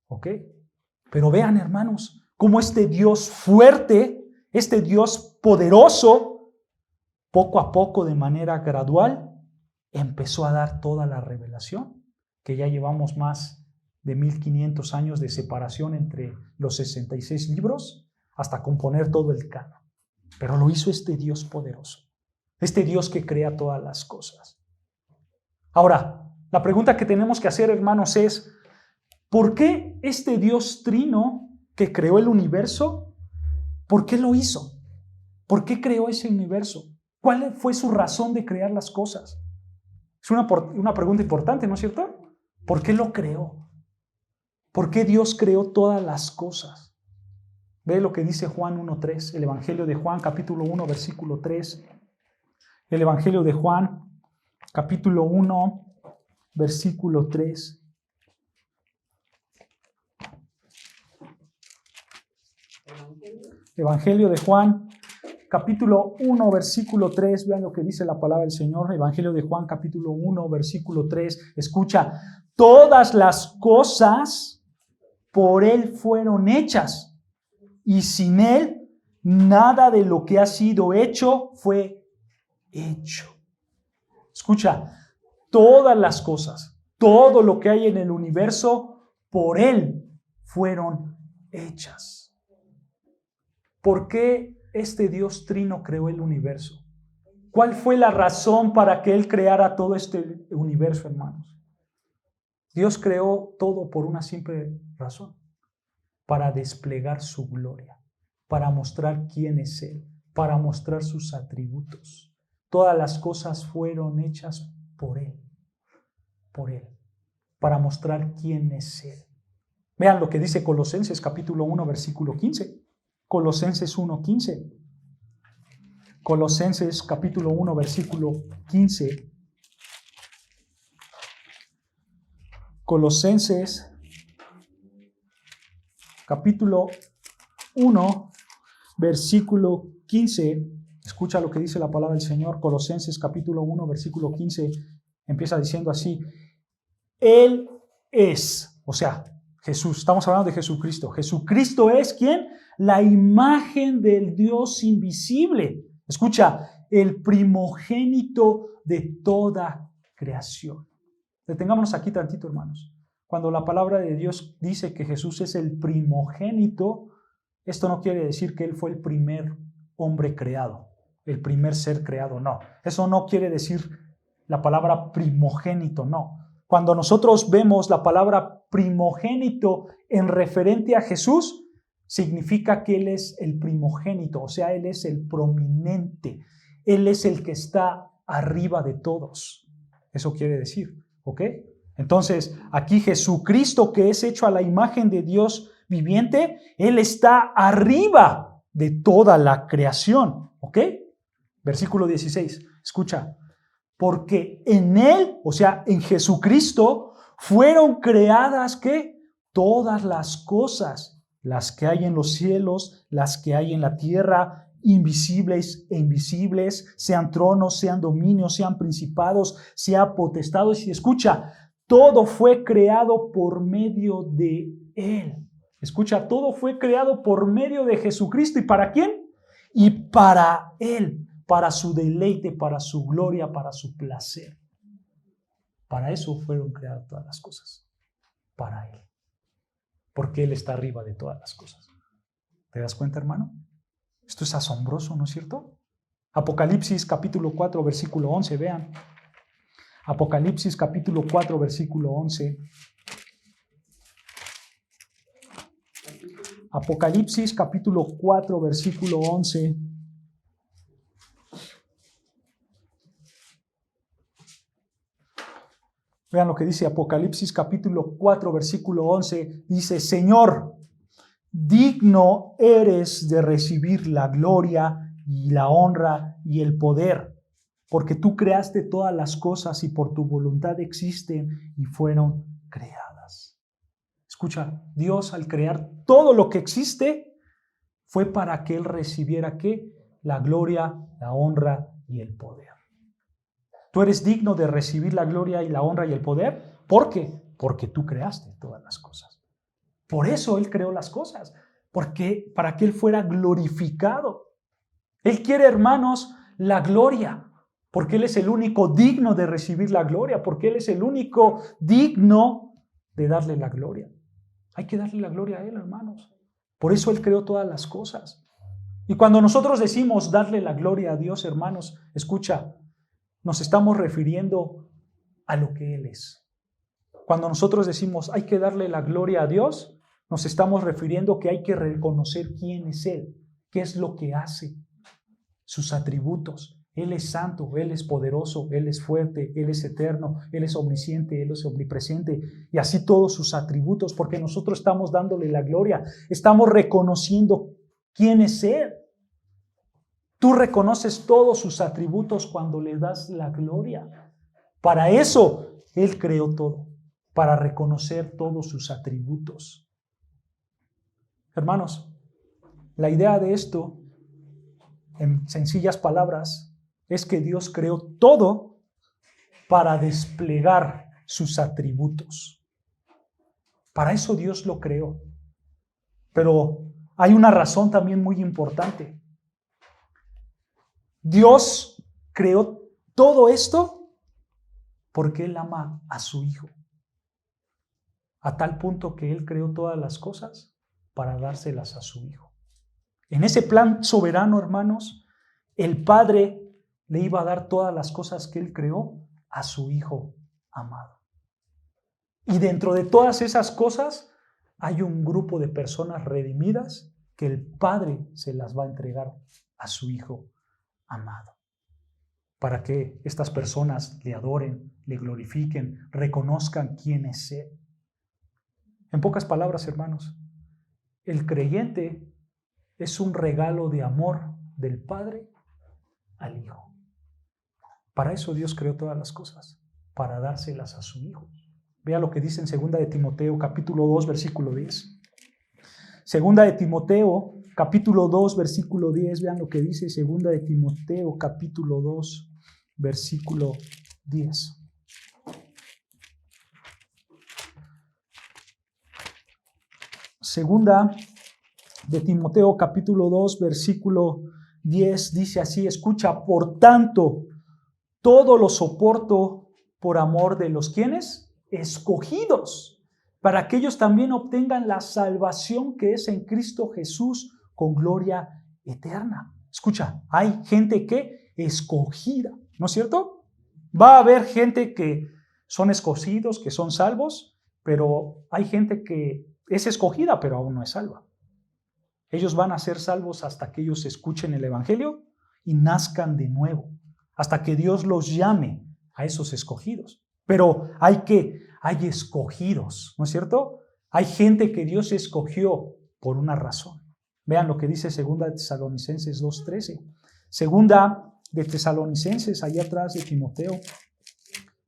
¿Ok? Pero vean, hermanos, cómo este Dios fuerte, este Dios poderoso, poco a poco, de manera gradual, empezó a dar toda la revelación, que ya llevamos más de 1500 años de separación entre los 66 libros hasta componer todo el canon. Pero lo hizo este Dios poderoso, este Dios que crea todas las cosas. Ahora, la pregunta que tenemos que hacer, hermanos, es: ¿por qué este Dios trino que creó el universo, por qué lo hizo? ¿Por qué creó ese universo? ¿Cuál fue su razón de crear las cosas? Es una pregunta importante, ¿no es cierto? ¿Por qué lo creó? ¿Por qué Dios creó todas las cosas? Ve lo que dice Juan 1:3, el Evangelio de Juan, capítulo 1, versículo 3. El Evangelio de Juan, capítulo 1, versículo 3. Evangelio de Juan, capítulo 1, versículo 3. Vean lo que dice la palabra del Señor. Evangelio de Juan, capítulo 1, versículo 3. Escucha: todas las cosas por Él fueron hechas, y sin Él nada de lo que ha sido hecho fue hecho. Escucha, todas las cosas, todo lo que hay en el universo, por Él fueron hechas. ¿Por qué este Dios trino creó el universo? ¿Cuál fue la razón para que Él creara todo este universo, hermanos? Dios creó todo por una simple razón: para desplegar su gloria, para mostrar quién es Él, para mostrar sus atributos. Todas las cosas fueron hechas por Él, para mostrar quién es Él. Vean lo que dice Colosenses capítulo 1, versículo 15. Colosenses 1:15. Colosenses capítulo 1, versículo 15. Colosenses capítulo 1, versículo 15. Escucha lo que dice la palabra del Señor. Colosenses capítulo 1, versículo 15. Empieza diciendo así: Él es, o sea, Jesús, estamos hablando de Jesucristo. Jesucristo es, ¿quién? La imagen del Dios invisible. Escucha, el primogénito de toda creación. Detengámonos aquí tantito, hermanos. Cuando la palabra de Dios dice que Jesús es el primogénito, esto no quiere decir que Él fue el primer hombre creado, el primer ser creado, no. Eso no quiere decir la palabra primogénito, no. Cuando nosotros vemos la palabra primogénito en referente a Jesús, significa que Él es el primogénito, o sea, Él es el prominente, Él es el que está arriba de todos. Eso quiere decir, ¿ok? Entonces, aquí Jesucristo, que es hecho a la imagen de Dios viviente, Él está arriba de toda la creación, ¿ok? Versículo 16, escucha. Porque en Él, o sea, en Jesucristo, fueron creadas, ¿qué? Todas las cosas, las que hay en los cielos, las que hay en la tierra, invisibles e invisibles, sean tronos, sean dominios, sean principados, sean potestades. Y escucha, todo fue creado por medio de Él. Escucha, todo fue creado por medio de Jesucristo. ¿Y para quién? Y para Él. Para su deleite, para su gloria, para su placer. Para eso fueron creadas todas las cosas. Para Él. Porque Él está arriba de todas las cosas. ¿Te das cuenta, hermano? Esto es asombroso, ¿no es cierto? Apocalipsis capítulo 4, versículo 11, vean. Apocalipsis capítulo 4, versículo 11. Apocalipsis capítulo 4, versículo 11. Vean lo que dice Apocalipsis capítulo 4, versículo 11. Dice: Señor, digno eres de recibir la gloria y la honra y el poder, porque tú creaste todas las cosas y por tu voluntad existen y fueron creadas. Escucha, Dios al crear todo lo que existe fue para que Él recibiera ¿qué? La gloria, la honra y el poder. Tú eres digno de recibir la gloria y la honra y el poder. ¿Por qué? Porque tú creaste todas las cosas. Por eso Él creó las cosas. Porque para que Él fuera glorificado. Él quiere, hermanos, la gloria. Porque Él es el único digno de recibir la gloria. Porque Él es el único digno de darle la gloria. Hay que darle la gloria a Él, hermanos. Por eso Él creó todas las cosas. Y cuando nosotros decimos darle la gloria a Dios, hermanos, escucha, nos estamos refiriendo a lo que Él es. Cuando nosotros decimos hay que darle la gloria a Dios, nos estamos refiriendo que hay que reconocer quién es Él, qué es lo que hace, sus atributos. Él es santo, Él es poderoso, Él es fuerte, Él es eterno, Él es omnisciente, Él es omnipresente, y así todos sus atributos, porque nosotros estamos dándole la gloria, estamos reconociendo quién es Él. Tú reconoces todos sus atributos cuando le das la gloria. Para eso Él creó todo, para reconocer todos sus atributos. Hermanos, la idea de esto, en sencillas palabras, es que Dios creó todo para desplegar sus atributos. Para eso Dios lo creó. Pero hay una razón también muy importante. Dios creó todo esto porque Él ama a su Hijo. A tal punto que Él creó todas las cosas para dárselas a su Hijo. En ese plan soberano, hermanos, el Padre le iba a dar todas las cosas que Él creó a su Hijo amado. Y dentro de todas esas cosas hay un grupo de personas redimidas que el Padre se las va a entregar a su Hijo amado, para que estas personas le adoren, le glorifiquen, reconozcan quién es Él. En pocas palabras, hermanos, el creyente es un regalo de amor del Padre al Hijo. Para eso Dios creó todas las cosas, para dárselas a su Hijo. Vea lo que dice en 2 de Timoteo, capítulo 2, versículo 10. Segunda de Timoteo, capítulo 2, versículo 10. Vean lo que dice Segunda de Timoteo, capítulo 2, versículo 10. Segunda de Timoteo, capítulo 2, versículo 10, dice así, escucha, por tanto, todo lo soporto por amor de los ¿quiénes? Escogidos, para que ellos también obtengan la salvación que es en Cristo Jesús con gloria eterna. Escucha, hay gente que escogida, ¿no es cierto? Va a haber gente que son escogidos, que son salvos, pero hay gente que es escogida, pero aún no es salva. Ellos van a ser salvos hasta que ellos escuchen el Evangelio y nazcan de nuevo, hasta que Dios los llame a esos escogidos. Pero hay escogidos, ¿no es cierto? Hay gente que Dios escogió por una razón. Vean lo que dice Segunda de Tesalonicenses 2:13. Segunda de Tesalonicenses, allá atrás de Timoteo,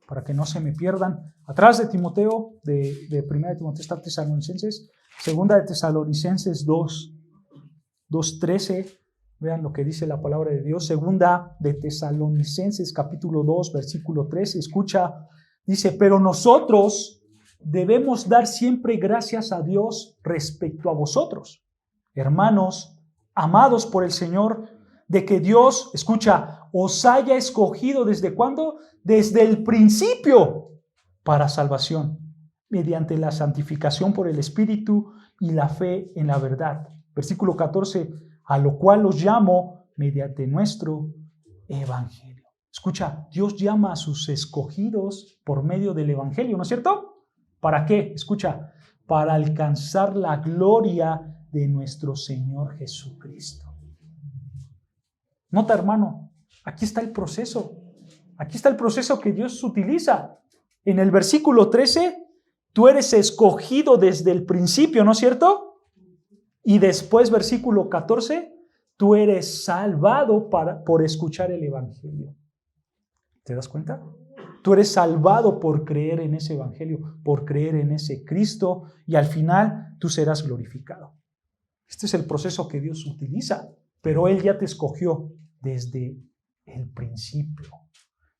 para que no se me pierdan. Atrás de Timoteo, de Primera de Timoteo está Tesalonicenses. Segunda de Tesalonicenses 2:13. Vean lo que dice la palabra de Dios. Segunda de Tesalonicenses, capítulo 2, versículo 13. Escucha, dice, pero nosotros debemos dar siempre gracias a Dios respecto a vosotros, hermanos, amados por el Señor, de que Dios, escucha, os haya escogido ¿desde cuándo? Desde el principio para salvación, mediante la santificación por el Espíritu y la fe en la verdad. Versículo 14, a lo cual los llamo mediante nuestro Evangelio. Escucha, Dios llama a sus escogidos por medio del Evangelio, ¿no es cierto? ¿Para qué? Escucha, para alcanzar la gloria de nuestro Señor Jesucristo. Nota, hermano, aquí está el proceso. Aquí está el proceso que Dios utiliza. En el versículo 13, tú eres escogido desde el principio, ¿no es cierto? Y después, versículo 14, tú eres salvado por escuchar el Evangelio. ¿Te das cuenta? Tú eres salvado por creer en ese Evangelio, por creer en ese Cristo, y al final tú serás glorificado. Este es el proceso que Dios utiliza, pero Él ya te escogió desde el principio,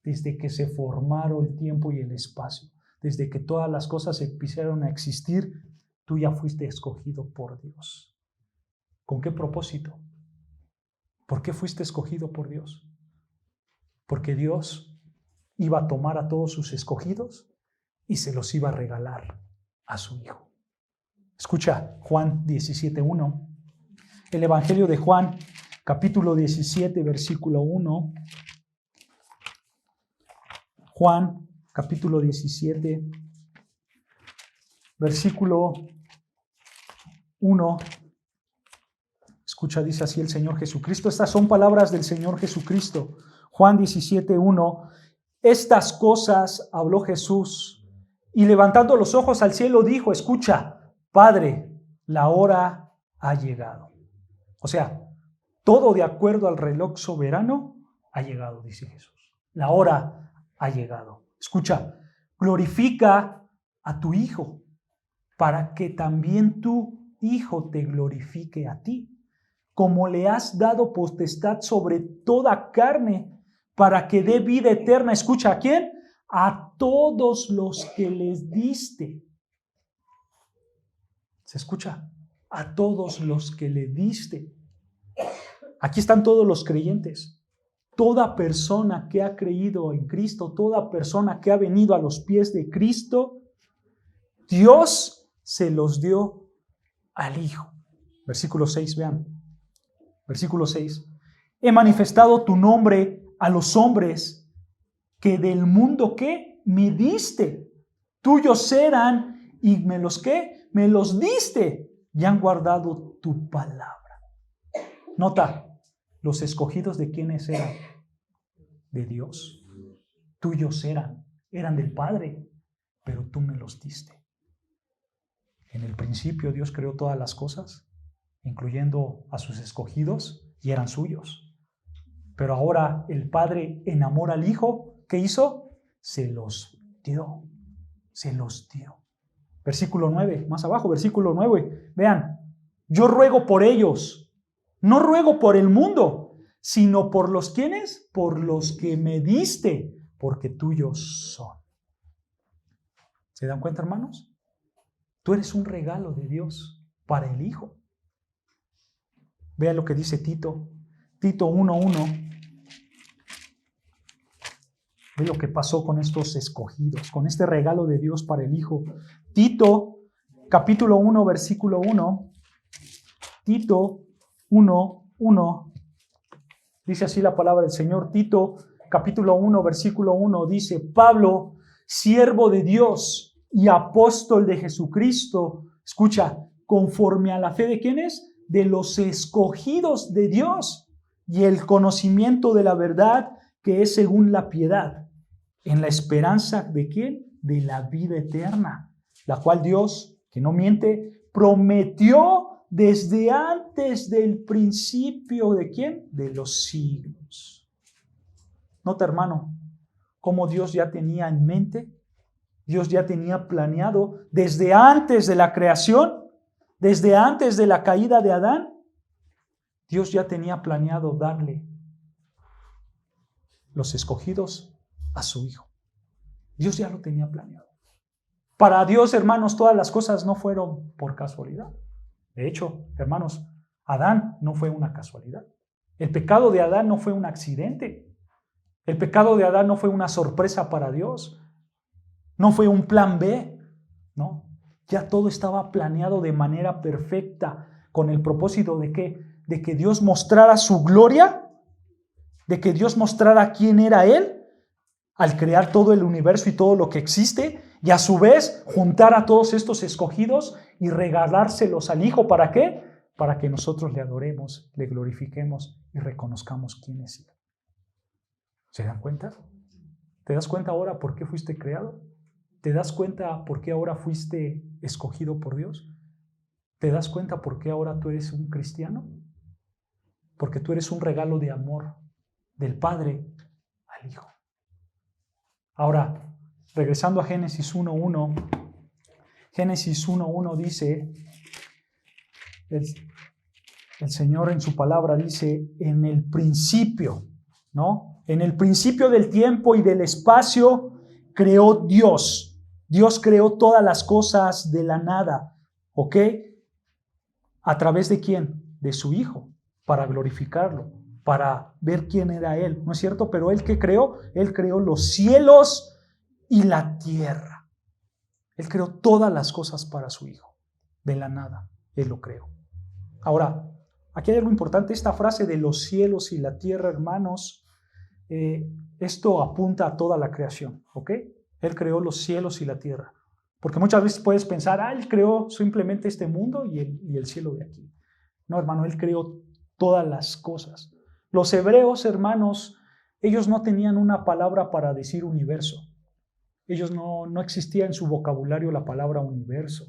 desde que se formaron el tiempo y el espacio, desde que todas las cosas empezaron a existir, tú ya fuiste escogido por Dios. ¿Con qué propósito? ¿Por qué fuiste escogido por Dios? Porque Dios iba a tomar a todos sus escogidos y se los iba a regalar a su Hijo. Escucha Juan 17:1. El Evangelio de Juan, capítulo 17, versículo 1. Juan, capítulo 17, versículo 1. Escucha, dice así el Señor Jesucristo. Estas son palabras del Señor Jesucristo. Juan 17:1. Estas cosas habló Jesús y levantando los ojos al cielo dijo, escucha, Padre, la hora ha llegado. O sea, todo de acuerdo al reloj soberano ha llegado, dice Jesús. La hora ha llegado. Escucha, glorifica a tu Hijo para que también tu Hijo te glorifique a ti, como le has dado potestad sobre toda carne, para que dé vida eterna. Escucha, ¿a quién? A todos los que les diste. ¿Se escucha? A todos los que le diste. Aquí están todos los creyentes. Toda persona que ha creído en Cristo, toda persona que ha venido a los pies de Cristo, Dios se los dio al Hijo. Versículo 6, vean. Versículo 6. He manifestado tu nombre a los hombres que del mundo que me diste. Tuyos eran y me los que me los diste y han guardado tu palabra. Nota, los escogidos de quiénes eran, de Dios. Tuyos eran del Padre, pero tú me los diste. En el principio Dios creó todas las cosas, incluyendo a sus escogidos, y eran suyos. Pero ahora el Padre en amor al Hijo, ¿qué hizo? Se los dio. Se los dio. Versículo 9, más abajo, versículo 9. Vean, Yo ruego por ellos. No ruego por el mundo, sino por los quienes, por los que me diste, porque tuyos son. ¿Se dan cuenta, hermanos? Tú eres un regalo de Dios para el Hijo. Vea lo que dice Tito. Tito 1:1. Ve lo que pasó con estos escogidos, con este regalo de Dios para el Hijo. Tito, capítulo 1, versículo 1. Tito 1:1. Dice así la palabra del Señor. Tito, capítulo 1, versículo 1, dice: Pablo, siervo de Dios y apóstol de Jesucristo, escucha, conforme a la fe de ¿quiénes? De los escogidos de Dios y el conocimiento de la verdad que es según la piedad, en la esperanza ¿de quién? De la vida eterna, la cual Dios, que no miente, prometió desde antes del principio ¿de quién? De los siglos. Nota, hermano, cómo Dios ya tenía en mente, Dios ya tenía planeado desde antes de la creación, desde antes de la caída de Adán, Dios ya tenía planeado darle los escogidos a su Hijo. Dios ya lo tenía planeado. Para Dios, hermanos, todas las cosas no fueron por casualidad. De hecho, hermanos, Adán no fue una casualidad. El pecado de Adán no fue un accidente. El pecado de Adán no fue una sorpresa para Dios. No fue un plan B. No. Ya todo estaba planeado de manera perfecta con el propósito de ¿qué? De que Dios mostrara su gloria, de que Dios mostrara quién era Él al crear todo el universo y todo lo que existe, y a su vez juntar a todos estos escogidos y regalárselos al Hijo. ¿Para qué? Para que nosotros le adoremos, le glorifiquemos y reconozcamos quién es Él. ¿Se dan cuenta? ¿Te das cuenta ahora por qué fuiste creado? ¿Te das cuenta por qué ahora fuiste escogido por Dios? ¿Te das cuenta por qué ahora tú eres un cristiano? Porque tú eres un regalo de amor del Padre al Hijo. Ahora, regresando a Génesis 1:1, Génesis 1:1 dice, el Señor en su palabra dice, en el principio, ¿no? En el principio del tiempo y del espacio creó Dios. Dios creó todas las cosas de la nada, ¿ok? ¿A través de quién? De su Hijo, para glorificarlo, para ver quién era Él, ¿no es cierto? Pero Él, ¿qué creó? Él creó los cielos y la tierra. Él creó todas las cosas para su Hijo, de la nada, Él lo creó. Ahora, aquí hay algo importante, esta frase de los cielos y la tierra, hermanos, esto apunta a toda la creación, ¿ok? Él creó los cielos y la tierra. Porque muchas veces puedes pensar, Él creó simplemente este mundo y el cielo de aquí. No, hermano, Él creó todas las cosas. Los hebreos, hermanos, ellos no tenían una palabra para decir universo. Ellos no existía en su vocabulario la palabra universo.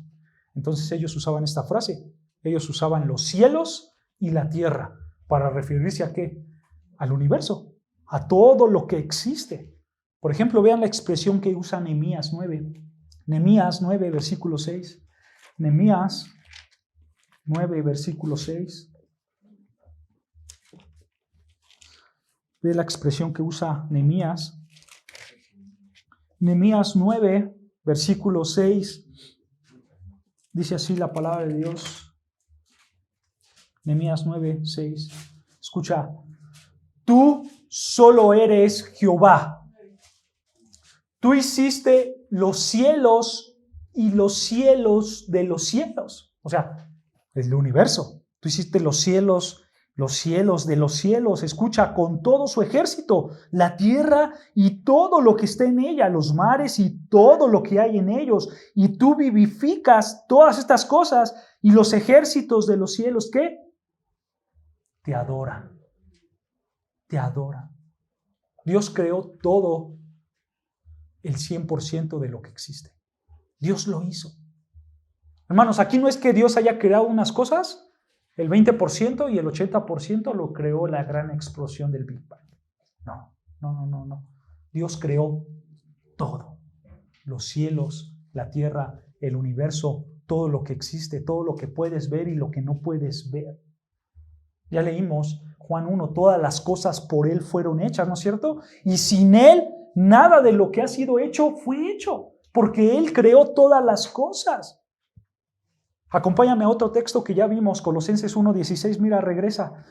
Entonces ellos usaban esta frase. Ellos usaban los cielos y la tierra para referirse ¿a qué? Al universo, a todo lo que existe. Por ejemplo, vean la expresión que usa Nehemías 9. Nehemías 9, versículo 6. Nehemías 9, versículo 6. Ve la expresión que usa Nehemías. Nehemías 9, versículo 6. Dice así la palabra de Dios. Nehemías 9, 6. Escucha. Tú solo eres Jehová. Tú hiciste los cielos y los cielos de los cielos. O sea, el universo. Tú hiciste los cielos de los cielos. Escucha, con todo su ejército, la tierra y todo lo que está en ella, los mares y todo lo que hay en ellos. Y tú vivificas todas estas cosas y los ejércitos de los cielos, ¿qué? Te adoran. Te adoran. Dios creó todo, el 100% de lo que existe. Dios lo hizo. Hermanos, aquí no es que Dios haya creado unas cosas, el 20% y el 80% lo creó la gran explosión del Big Bang. No. Dios creó todo. Los cielos, la tierra, el universo, todo lo que existe, todo lo que puedes ver y lo que no puedes ver. Ya leímos Juan 1, todas las cosas por Él fueron hechas, ¿no es cierto? Y sin Él, nada de lo que ha sido hecho fue hecho, porque Él creó todas las cosas. Acompáñame a otro texto que ya vimos, Colosenses 1:16, mira, regresa,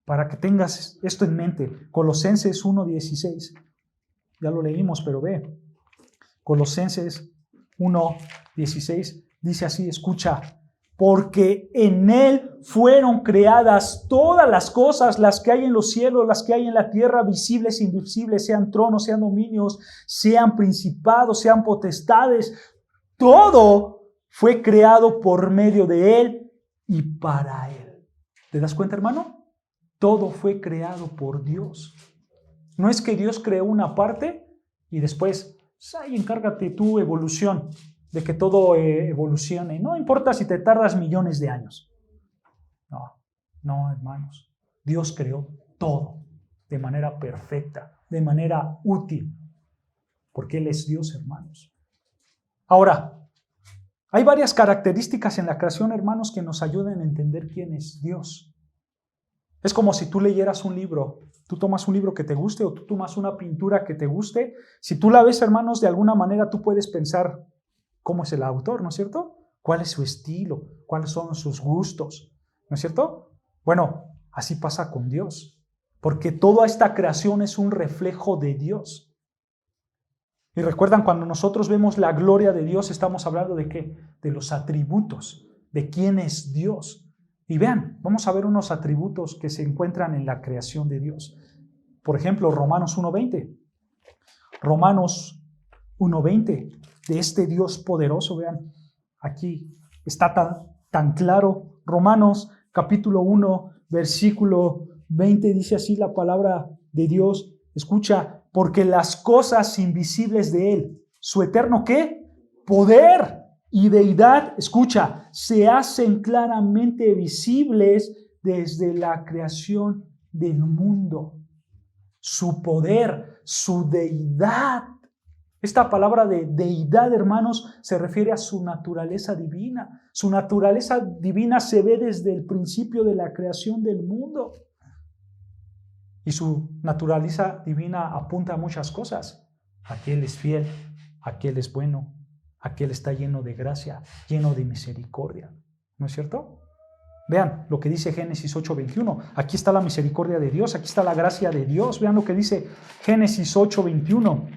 para que tengas esto en mente. Colosenses 1:16, ya lo leímos, pero ve. Colosenses 1:16 dice así, escucha, porque en Él fueron creadas todas las cosas, las que hay en los cielos, las que hay en la tierra, visibles e invisibles, sean tronos, sean dominios, sean principados, sean potestades. Todo fue creado por medio de Él y para Él. ¿Te das cuenta, hermano? Todo fue creado por Dios. No es que Dios creó una parte y después, ahí encárgate tu evolución, de que todo evolucione. No importa si te tardas millones de años. No, hermanos. Dios creó todo de manera perfecta, de manera útil, porque Él es Dios, hermanos. Ahora, hay varias características en la creación, hermanos, que nos ayudan a entender quién es Dios. Es como si tú leyeras un libro. Tú tomas un libro que te guste o tú tomas una pintura que te guste. Si tú la ves, hermanos, de alguna manera tú puedes pensar cómo es el autor, ¿no es cierto? ¿Cuál es su estilo? ¿Cuáles son sus gustos? ¿No es cierto? Bueno, así pasa con Dios, porque toda esta creación es un reflejo de Dios. Y recuerdan, cuando nosotros vemos la gloria de Dios, estamos hablando ¿de qué? De los atributos, de quién es Dios. Y vean, vamos a ver unos atributos que se encuentran en la creación de Dios. Por ejemplo, Romanos 1:20. Romanos 1:20, de este Dios poderoso, vean, aquí está tan claro. Romanos capítulo 1, versículo 20, dice así la palabra de Dios. Escucha, porque las cosas invisibles de Él, su eterno ¿qué? Poder y deidad, escucha, se hacen claramente visibles desde la creación del mundo. Su poder, su deidad. Esta palabra de deidad, hermanos, se refiere a su naturaleza divina. Su naturaleza divina se ve desde el principio de la creación del mundo. Y su naturaleza divina apunta a muchas cosas. Aquel es fiel, aquel es bueno, aquel está lleno de gracia, lleno de misericordia. ¿No es cierto? Vean lo que dice Génesis 8:21. Aquí está la misericordia de Dios, aquí está la gracia de Dios. Vean lo que dice Génesis 8:21.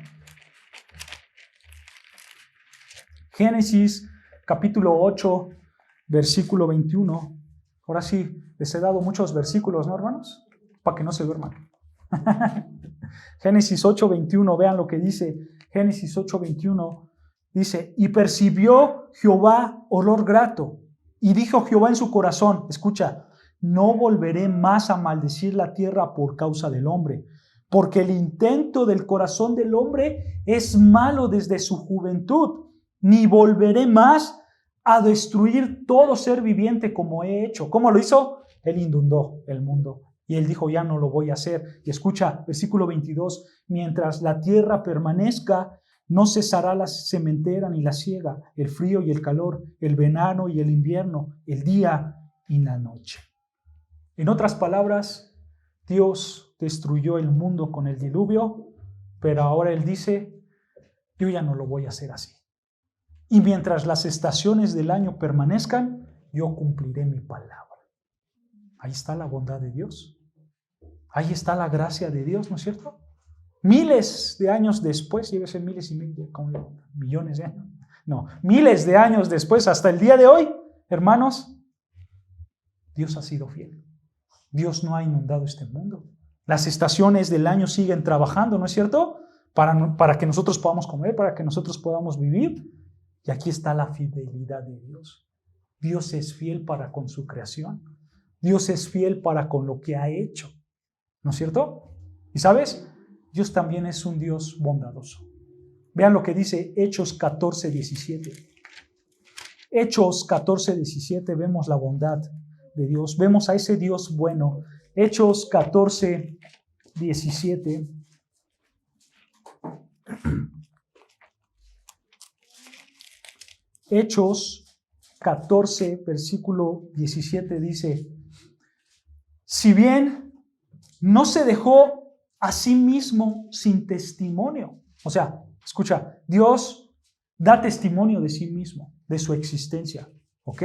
Génesis capítulo 8, versículo 21. Ahora sí, les he dado muchos versículos, ¿no, hermanos? Para que no se duerman. Génesis 8:21, vean lo que dice. Génesis 8:21 dice, y percibió Jehová olor grato, y dijo Jehová en su corazón, escucha, no volveré más a maldecir la tierra por causa del hombre, porque el intento del corazón del hombre es malo desde su juventud, ni volveré más a destruir todo ser viviente como he hecho. ¿Cómo lo hizo? Él inundó el mundo. Y él dijo, ya no lo voy a hacer. Y escucha, versículo 22, mientras la tierra permanezca, no cesará la sementera ni la siega, el frío y el calor, el verano y el invierno, el día y la noche. En otras palabras, Dios destruyó el mundo con el diluvio, pero ahora Él dice, yo ya no lo voy a hacer así. Y mientras las estaciones del año permanezcan, yo cumpliré mi palabra. Ahí está la bondad de Dios. Ahí está la gracia de Dios, ¿no es cierto? Miles de años después, debe ser miles y miles, como millones de años. No, miles de años después, hasta el día de hoy, hermanos, Dios ha sido fiel. Dios no ha inundado este mundo. Las estaciones del año siguen trabajando, ¿no es cierto? Para que nosotros podamos comer, para que nosotros podamos vivir. Y aquí está la fidelidad de Dios. Dios es fiel para con su creación. Dios es fiel para con lo que ha hecho. ¿No es cierto? Y ¿sabes? Dios también es un Dios bondadoso. Vean lo que dice Hechos 14:17. Hechos 14:17, vemos la bondad de Dios. Vemos a ese Dios bueno. Hechos 14:17. Hechos 14, versículo 17 dice, si bien no se dejó a sí mismo sin testimonio. O sea, escucha, Dios da testimonio de sí mismo, de su existencia. ¿Ok?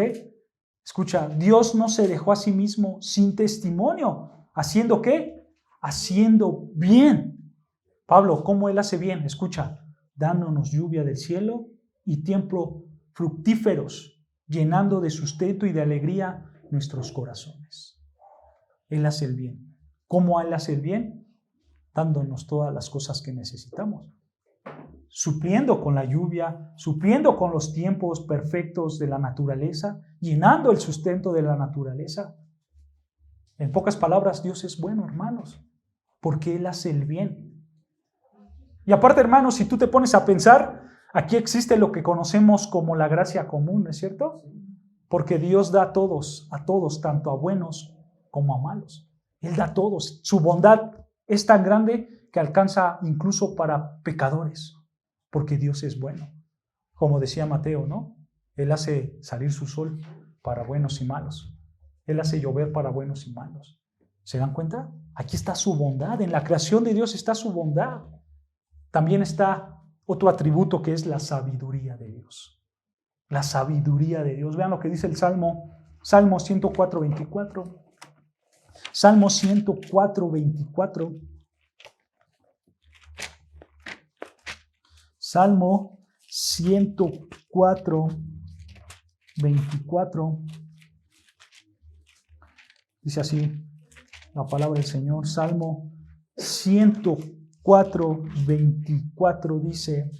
Escucha, Dios no se dejó a sí mismo sin testimonio. ¿Haciendo qué? Haciendo bien. Pablo, ¿cómo Él hace bien? Escucha, dándonos lluvia del cielo y tiempo fructíferos, llenando de sustento y de alegría nuestros corazones. Él hace el bien. ¿Cómo Él hace el bien? Dándonos todas las cosas que necesitamos. Supliendo con la lluvia, supliendo con los tiempos perfectos de la naturaleza, llenando el sustento de la naturaleza. En pocas palabras, Dios es bueno, hermanos, porque Él hace el bien. Y aparte, hermanos, si tú te pones a pensar, aquí existe lo que conocemos como la gracia común, ¿no es cierto? Porque Dios da a todos, tanto a buenos como a malos. Él da a todos. Su bondad es tan grande que alcanza incluso para pecadores, porque Dios es bueno. Como decía Mateo, ¿no? Él hace salir su sol para buenos y malos. Él hace llover para buenos y malos. ¿Se dan cuenta? Aquí está su bondad. En la creación de Dios está su bondad. También está otro atributo que es la sabiduría de Dios. La sabiduría de Dios. Vean lo que dice el Salmo 104:24. Salmo 104:24. Salmo 104:24. Dice así la palabra del Señor. Salmo 104:24 dice: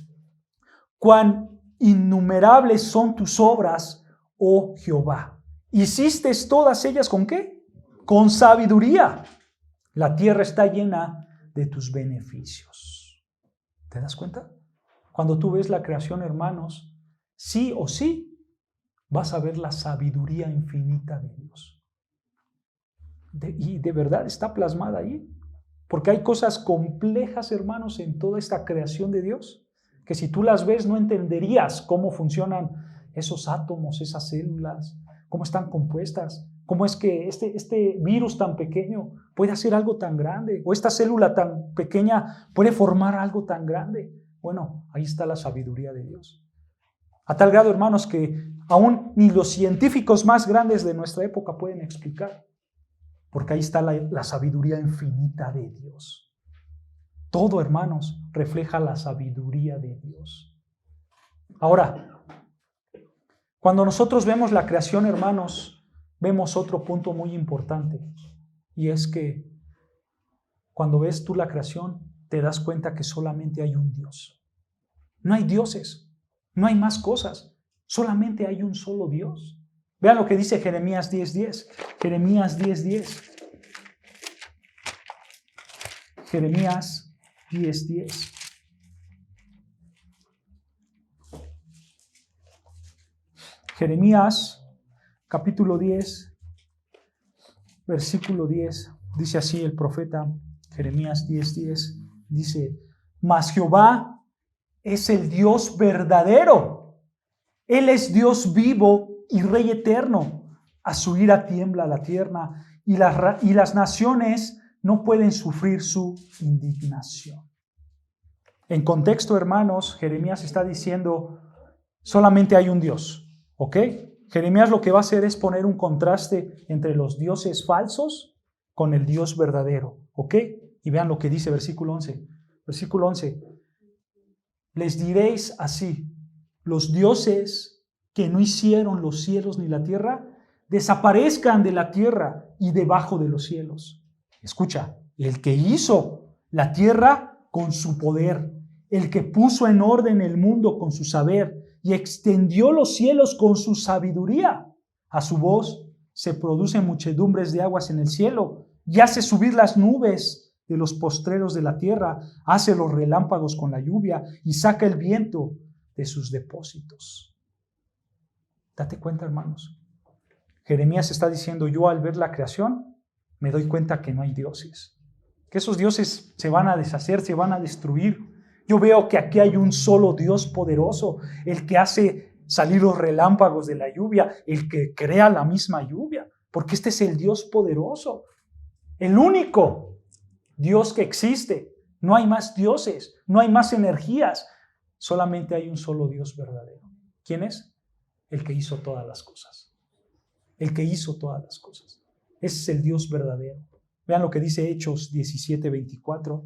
cuán innumerables son tus obras, oh Jehová. ¿Hiciste todas ellas con qué? Con sabiduría. La tierra está llena de tus beneficios. ¿Te das cuenta? Cuando tú ves la creación, hermanos, sí o sí vas a ver la sabiduría infinita de Dios. Y de verdad está plasmada ahí. Porque hay cosas complejas, hermanos, en toda esta creación de Dios, que si tú las ves no entenderías cómo funcionan esos átomos, esas células, cómo están compuestas, cómo es que este virus tan pequeño puede hacer algo tan grande, o esta célula tan pequeña puede formar algo tan grande. Bueno, ahí está la sabiduría de Dios. A tal grado, hermanos, que aún ni los científicos más grandes de nuestra época pueden explicar, porque ahí está la sabiduría infinita de Dios. Todo, hermanos, refleja la sabiduría de Dios. Ahora, cuando nosotros vemos la creación, hermanos, vemos otro punto muy importante, y es que cuando ves tú la creación, te das cuenta que solamente hay un Dios. No hay dioses, no hay más cosas, solamente hay un solo Dios. Vean lo que dice Jeremías 10:10. Jeremías 10:10. Jeremías 10:10. Jeremías capítulo 10, versículo 10. Dice así el profeta Jeremías 10:10. Dice: mas Jehová es el Dios verdadero. Él es Dios vivo y Rey eterno. A su ira tiembla la tierra y las naciones no pueden sufrir su indignación. En contexto, hermanos, Jeremías está diciendo, solamente hay un Dios, ¿ok? Jeremías lo que va a hacer es poner un contraste entre los dioses falsos con el Dios verdadero, ¿ok? Y vean lo que dice versículo 11. Versículo 11. Les diréis así: los dioses que no hicieron los cielos ni la tierra, desaparezcan de la tierra y debajo de los cielos. Escucha, el que hizo la tierra con su poder, el que puso en orden el mundo con su saber y extendió los cielos con su sabiduría. A su voz se producen muchedumbres de aguas en el cielo y hace subir las nubes de los postreros de la tierra, hace los relámpagos con la lluvia y saca el viento de sus depósitos. Date cuenta, hermanos. Jeremías está diciendo: yo al ver la creación me doy cuenta que no hay dioses, que esos dioses se van a deshacer, se van a destruir. Yo veo que aquí hay un solo Dios poderoso, el que hace salir los relámpagos de la lluvia, el que crea la misma lluvia, porque este es el Dios poderoso, el único Dios que existe. No hay más dioses, no hay más energías, solamente hay un solo Dios verdadero. ¿Quién es? El que hizo todas las cosas. El que hizo todas las cosas. Ese es el Dios verdadero. Vean lo que dice Hechos 17:24.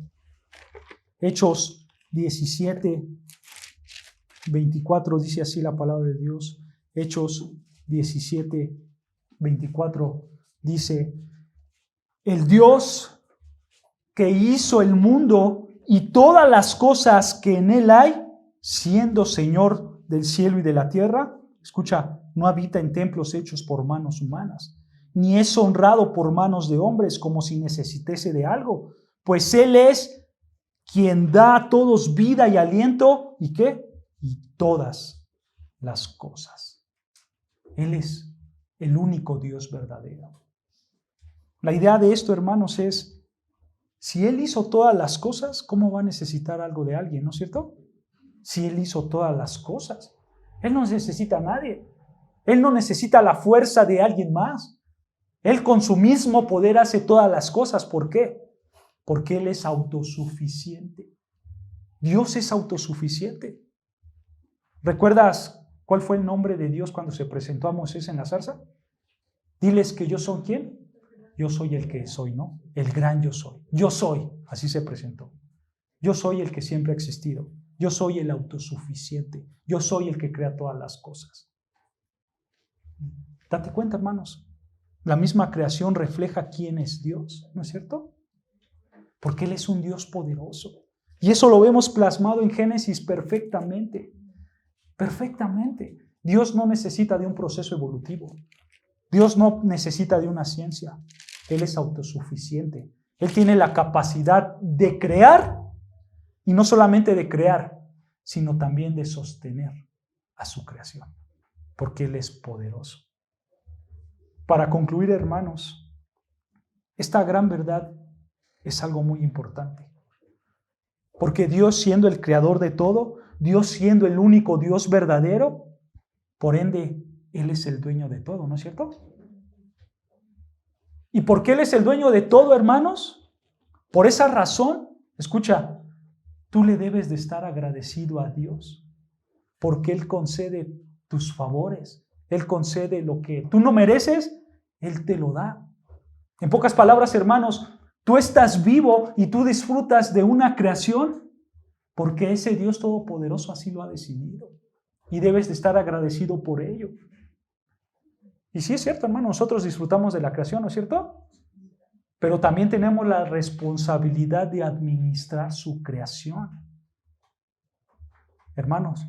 Hechos 17:24 dice así la palabra de Dios. Hechos 17:24 dice: el Dios que hizo el mundo y todas las cosas que en él hay, siendo Señor del cielo y de la tierra, escucha, no habita en templos hechos por manos humanas, ni es honrado por manos de hombres como si necesitase de algo, pues Él es quien da a todos vida y aliento, ¿y qué? Y todas las cosas. Él es el único Dios verdadero. La idea de esto, hermanos, es, si Él hizo todas las cosas, ¿cómo va a necesitar algo de alguien, no es cierto? Si Él hizo todas las cosas, Él no necesita a nadie. Él no necesita la fuerza de alguien más. Él con su mismo poder hace todas las cosas. ¿Por qué? Porque Él es autosuficiente. Dios es autosuficiente. ¿Recuerdas cuál fue el nombre de Dios cuando se presentó a Moisés en la zarza? Diles que yo soy ¿quién? Yo soy el que soy, ¿no? El gran yo soy. Yo soy, así se presentó. Yo soy el que siempre ha existido. Yo soy el autosuficiente. Yo soy el que crea todas las cosas. Date cuenta, hermanos. La misma creación refleja quién es Dios, ¿no es cierto? Porque Él es un Dios poderoso. Y eso lo vemos plasmado en Génesis perfectamente. Perfectamente. Dios no necesita de un proceso evolutivo. Dios no necesita de una ciencia. Él es autosuficiente. Él tiene la capacidad de crear, y no solamente de crear, sino también de sostener a su creación, porque Él es poderoso. Para concluir, hermanos, esta gran verdad es algo muy importante, porque Dios, siendo el creador de todo, Dios siendo el único Dios verdadero, por ende, Él es el dueño de todo, ¿no es cierto? ¿Y por qué Él es el dueño de todo, hermanos? Por esa razón, escucha, tú le debes de estar agradecido a Dios, porque Él concede tus favores, Él concede lo que tú no mereces, Él te lo da. En pocas palabras, hermanos, tú estás vivo y tú disfrutas de una creación porque ese Dios todopoderoso así lo ha decidido y debes de estar agradecido por ello. Y sí es cierto, hermano, nosotros disfrutamos de la creación, ¿no es cierto? Pero también tenemos la responsabilidad de administrar su creación. Hermanos,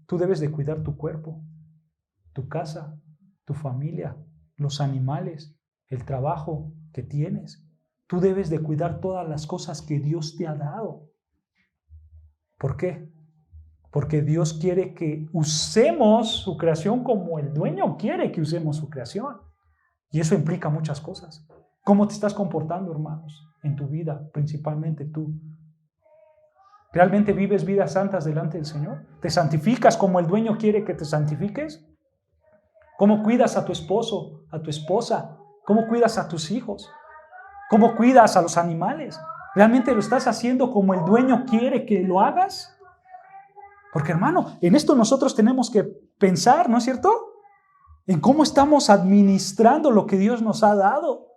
tú debes de cuidar tu cuerpo, tu casa, tu familia, los animales, el trabajo que tienes. Tú debes de cuidar todas las cosas que Dios te ha dado. ¿Por qué? Porque Dios quiere que usemos su creación como el dueño quiere que usemos su creación. Y eso implica muchas cosas. ¿Cómo te estás comportando, hermanos, en tu vida, principalmente tú? ¿Realmente vives vidas santas delante del Señor? ¿Te santificas como el dueño quiere que te santifiques? ¿Cómo cuidas a tu esposo, a tu esposa? ¿Cómo cuidas a tus hijos? ¿Cómo cuidas a los animales? ¿Realmente lo estás haciendo como el dueño quiere que lo hagas? Porque, hermano, en esto nosotros tenemos que pensar, ¿no es cierto? En cómo estamos administrando lo que Dios nos ha dado.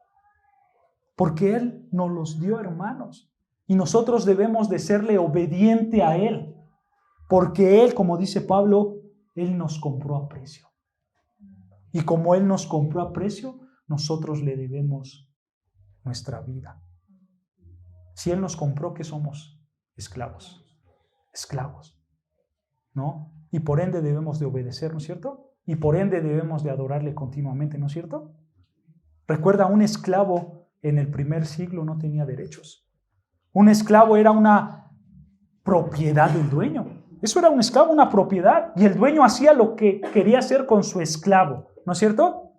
Porque Él nos los dio, hermanos. Y nosotros debemos de serle obediente a Él. Porque Él, como dice Pablo, Él nos compró a precio. Y como Él nos compró a precio, nosotros le debemos nuestra vida. Si Él nos compró, ¿qué somos? Esclavos. Esclavos. ¿No? Y por ende debemos de obedecer, ¿no es cierto? Y por ende debemos de adorarle continuamente, ¿no es cierto? Recuerda, un esclavo en el primer siglo no tenía derechos. Un esclavo era una propiedad del dueño. Eso era un esclavo, una propiedad. Y el dueño hacía lo que quería hacer con su esclavo, ¿no es cierto?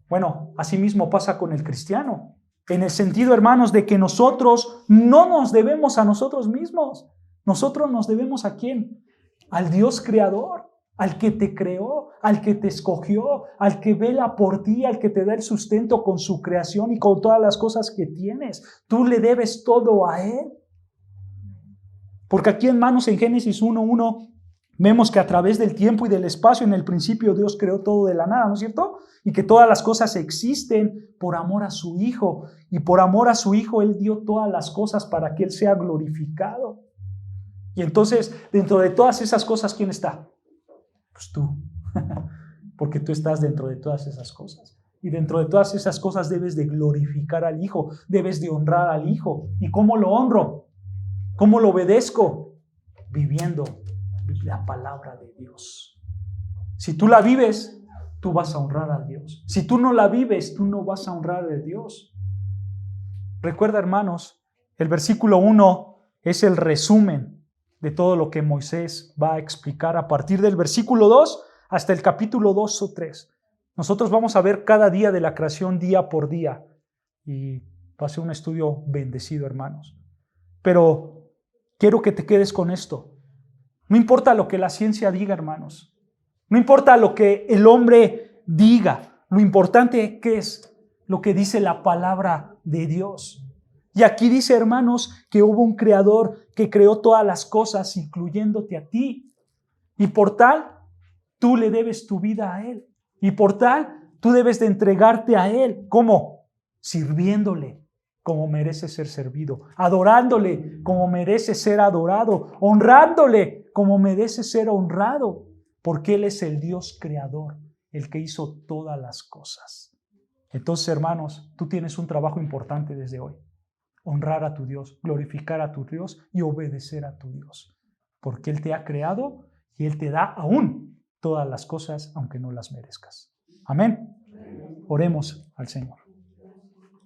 Bueno, así mismo pasa con el cristiano. En el sentido, hermanos, de que nosotros no nos debemos a nosotros mismos. Nosotros nos debemos ¿a quién? Al Dios creador, al que te creó, al que te escogió, al que vela por ti, al que te da el sustento con su creación y con todas las cosas que tienes. Tú le debes todo a Él. Porque aquí, hermanos, en Génesis 1:1 vemos que a través del tiempo y del espacio, en el principio Dios creó todo de la nada, ¿no es cierto? Y que todas las cosas existen por amor a su Hijo. Y por amor a su Hijo Él dio todas las cosas para que Él sea glorificado. Y entonces, dentro de todas esas cosas, ¿quién está? Pues tú. Porque tú estás dentro de todas esas cosas. Y dentro de todas esas cosas debes de glorificar al Hijo, debes de honrar al Hijo. ¿Y cómo lo honro? ¿Cómo lo obedezco? Viviendo la palabra de Dios. Si tú la vives, tú vas a honrar a Dios. Si tú no la vives, tú no vas a honrar a Dios. Recuerda, hermanos, el versículo 1 es el resumen de todo lo que Moisés va a explicar a partir del versículo 2 hasta el capítulo 2 o 3. Nosotros vamos a ver cada día de la creación día por día y va a ser un estudio bendecido, hermanos. Pero quiero que te quedes con esto. No importa lo que la ciencia diga, hermanos. No importa lo que el hombre diga. Lo importante que es lo que dice la palabra de Dios. Y aquí dice, hermanos, que hubo un creador que creó todas las cosas, incluyéndote a ti. Y por tal, tú le debes tu vida a Él. Y por tal, tú debes de entregarte a Él. ¿Cómo? Sirviéndole como merece ser servido, adorándole como merece ser adorado, honrándole como merece ser honrado, porque Él es el Dios creador, el que hizo todas las cosas. Entonces, hermanos, tú tienes un trabajo importante desde hoy. Honrar a tu Dios, glorificar a tu Dios y obedecer a tu Dios, porque Él te ha creado y Él te da aún todas las cosas, aunque no las merezcas. Amén. Oremos al Señor.